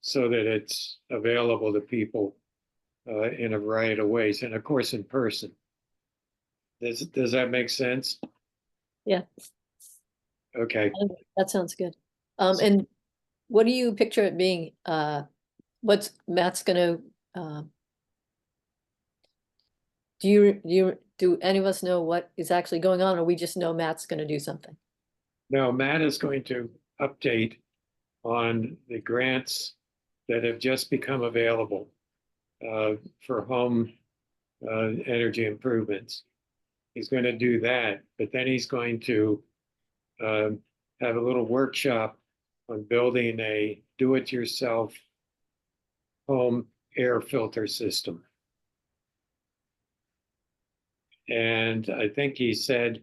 so that it's available to people in a variety of ways, and of course in person. Does that make sense? Yeah, Okay. that sounds good. And what do you picture it being? What's Matt's gonna, do any of us know what is actually going on, or we just know Matt's gonna do something? Now, Matt is going to update on the grants that have just become available for home energy improvements. He's going to do that, but then he's going to have a little workshop on building a do-it-yourself home air filter system. And I think he said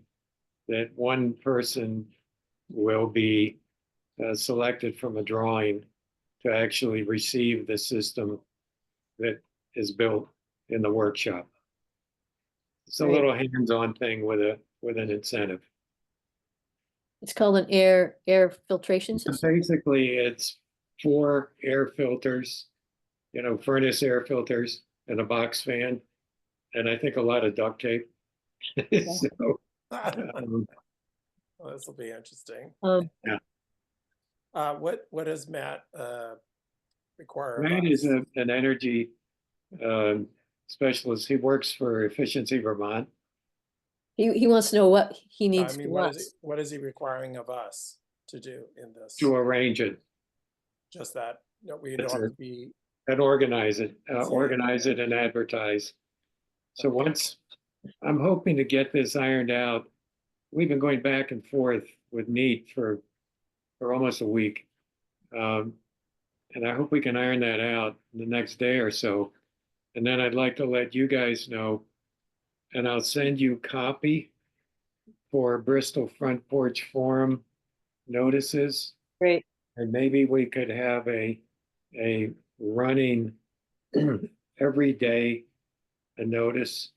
that one person will be selected from a drawing to actually receive the system that is built in the workshop. It's a Great. little hands-on thing with an incentive. It's called an air filtration system. Basically, it's 4 air filters, furnace air filters and a box fan, and I think a lot of duct tape. So, Well, this will be interesting. yeah. What does Matt require of Matt us? is an energy specialist. He works for Efficiency Vermont. He wants to know what he I needs mean, from what is us. what is he requiring of us to do in this? To arrange it Just that, no, we That's don't have it. to be, and organize it, See. organize it and advertise. So Okay. once, I'm hoping to get this ironed out. We've been going back and forth with NEAT for almost a week. And I hope we can iron that out the next day or so. And then I'd like to let you guys know, and I'll send you copy for Bristol Front Porch Forum notices. Great. And maybe we could have a running every day, a notice.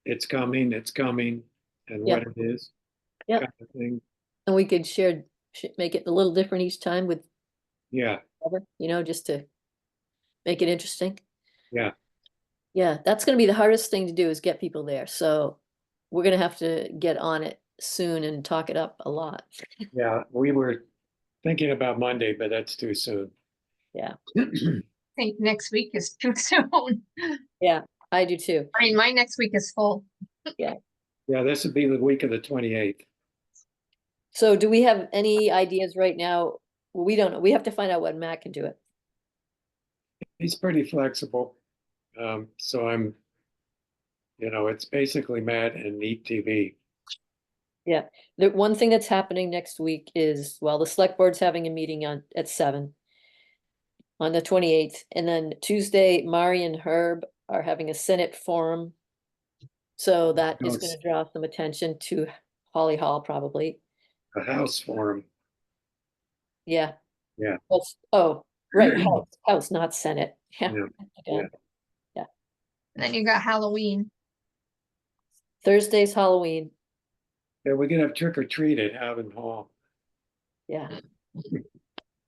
It's coming, and what it is. Yep. Kind of thing. And we could make it a little different each time with Yeah, cover, just to make it interesting. yeah. Yeah, that's gonna be the hardest thing to do is get people there. So we're gonna have to get on it soon and talk it up a lot. Yeah, we were thinking about Monday, but that's too soon. Yeah. I think next week is too soon. Yeah, I do too. I mean, my next week is full. Yeah, this would be the week of the 28th. So do we have any ideas right now? Well, we don't know. We have to find out when Matt can do it. He's pretty flexible. So I'm, it's basically Matt and Neat TV. Yeah, the one thing that's happening next week is, well, the select board's having a meeting at 7 on the 28th, and then Tuesday, Mari and Herb are having a Senate forum. So that is Yes. gonna draw some attention to Holly Hall probably. A house forum. Yeah. Yeah. Oh, right, house, not Senate. Yeah. Yeah, Again. And then you got Halloween. Thursday's Halloween. Yeah, we can have trick or treat at Howden Hall. Yeah. You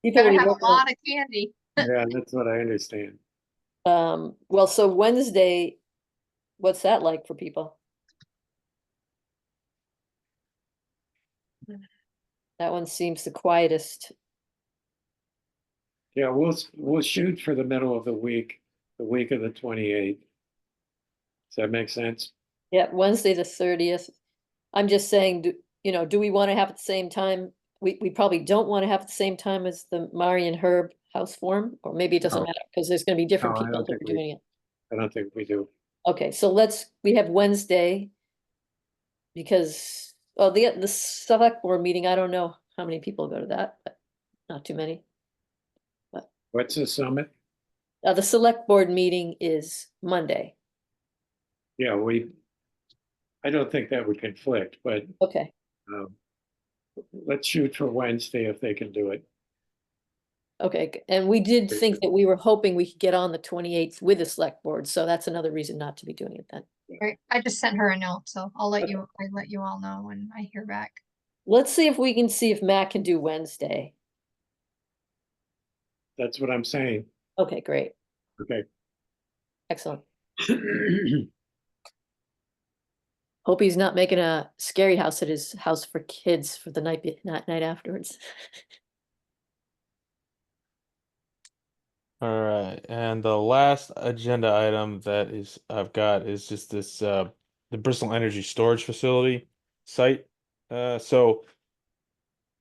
People gotta will be have a working lot of candy. Yeah, that's what I understand. well, so Wednesday, what's that like for people? That one seems the quietest. Yeah, we'll shoot for the middle of the week of the 28th. Does that make sense? Yeah, Wednesday the 30th. I'm just saying, do we want to have at the same time? We probably don't want to have at the same time as the Mari and Herb house forum, or maybe it doesn't No. matter because there's gonna be different No, I people don't that think are doing it. I don't think we do. Okay, so we have Wednesday. Because, well, the select board meeting, I don't know how many people go to that, but not too many. What's the summit? The select board meeting is Monday. Yeah, I don't think that would conflict, but Okay, let's shoot for Wednesday if they can do it. okay, and we did think that we were hoping we could get on the 28th with the select board, so that's another reason not to be doing it then. Right. I just sent her a note, so I'll let Okay. I let you all know when I hear back. Let's see if we can see if Matt can do Wednesday. That's what I'm saying. Okay, great, Okay. excellent. Hope he's not making a scary house at his house for kids for the night afterwards. All right, and the last agenda item I've got is just this the Bristol Energy Storage Facility site. So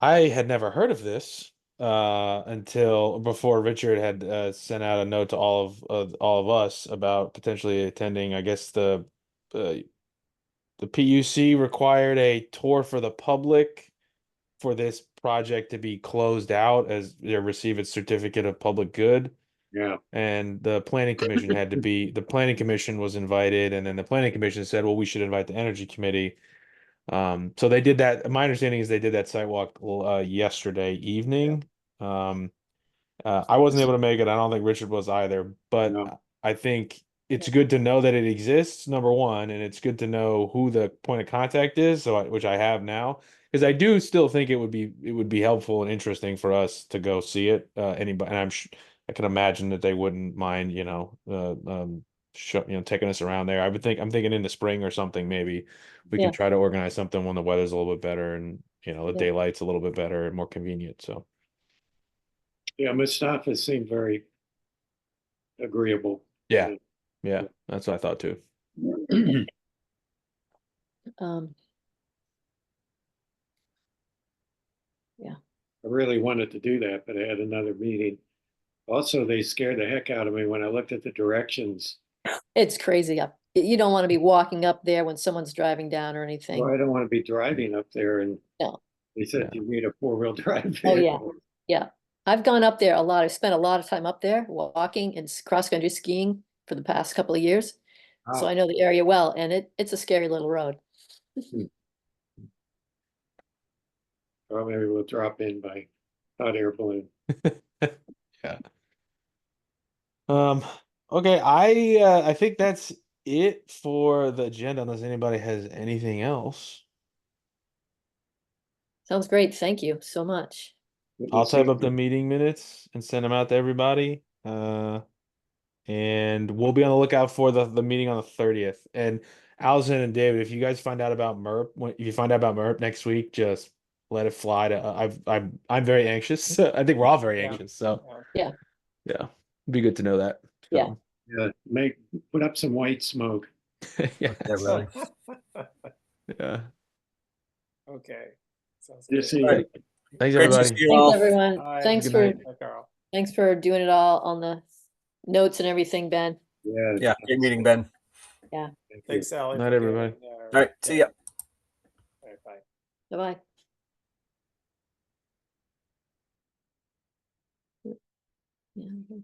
I had never heard of this until before Richard had sent out a note to all of us about potentially attending. I guess the PUC required a tour for the public for this project to be closed out as they receive its certificate of public good. Yeah. And the planning commission the planning commission was invited, and then the planning commission said, well, we should invite the energy committee. So they did that. My understanding is they did that site walk yesterday evening. I wasn't able to make it. I don't think Richard was either, but No. I think it's good to know that it exists, number one, and it's good to know who the point of contact is, which I have now, because I do still think it would be helpful and interesting for us to go see it. Anybody, and I can imagine that they wouldn't mind, taking us around there. I'm thinking in the spring or something, maybe we Yeah. can try to organize something when the weather's a little bit better and the Yeah. daylight's a little bit better and more convenient. So. Yeah, Mustafa seemed very agreeable. Yeah. Yeah, that's what I thought too. Um, I really wanted to do that, but I had another meeting. Also, they scared the heck out of me when I looked at the directions. it's crazy up. You don't want to be walking up there when someone's driving down or Well, anything. I don't want to be driving up there, and No. they said Yeah. you need a four-wheel drive Oh, yeah. vehicle. Yeah. I've gone up there a lot. I've spent a lot of time up there walking and cross-country skiing for the past couple of years. So Wow. I know the area well, and it's a scary little road. Well, maybe we'll drop in by hot air balloon. Yeah. Okay, I think that's it for the agenda unless anybody has anything else. Sounds great. Thank you so much. Good to I'll type see up the you. meeting minutes and send them out to everybody. And we'll be on the lookout for the meeting on the 30th. And Allison and David, if you guys find out about MERP, if you find out about MERP next week, just let it fly. I'm very anxious. I think we're all very Yeah. anxious. So Yeah. yeah, it'd be good to know that. Yeah. Yeah, put up some white smoke. Yeah. Yeah, really. Yeah. Okay. Sounds Good to good. see All you. right. Thanks, Great to everybody. see you Thanks, all. everyone. Bye. Thanks Good for, night. Bye, Carl. thanks for doing it all on the notes and everything, Ben. Yeah. Yeah, great meeting, Ben. Thank you. Thanks, Sally. Night, for everybody. getting, All right, see ya. All right, bye. Bye-bye. Yeah.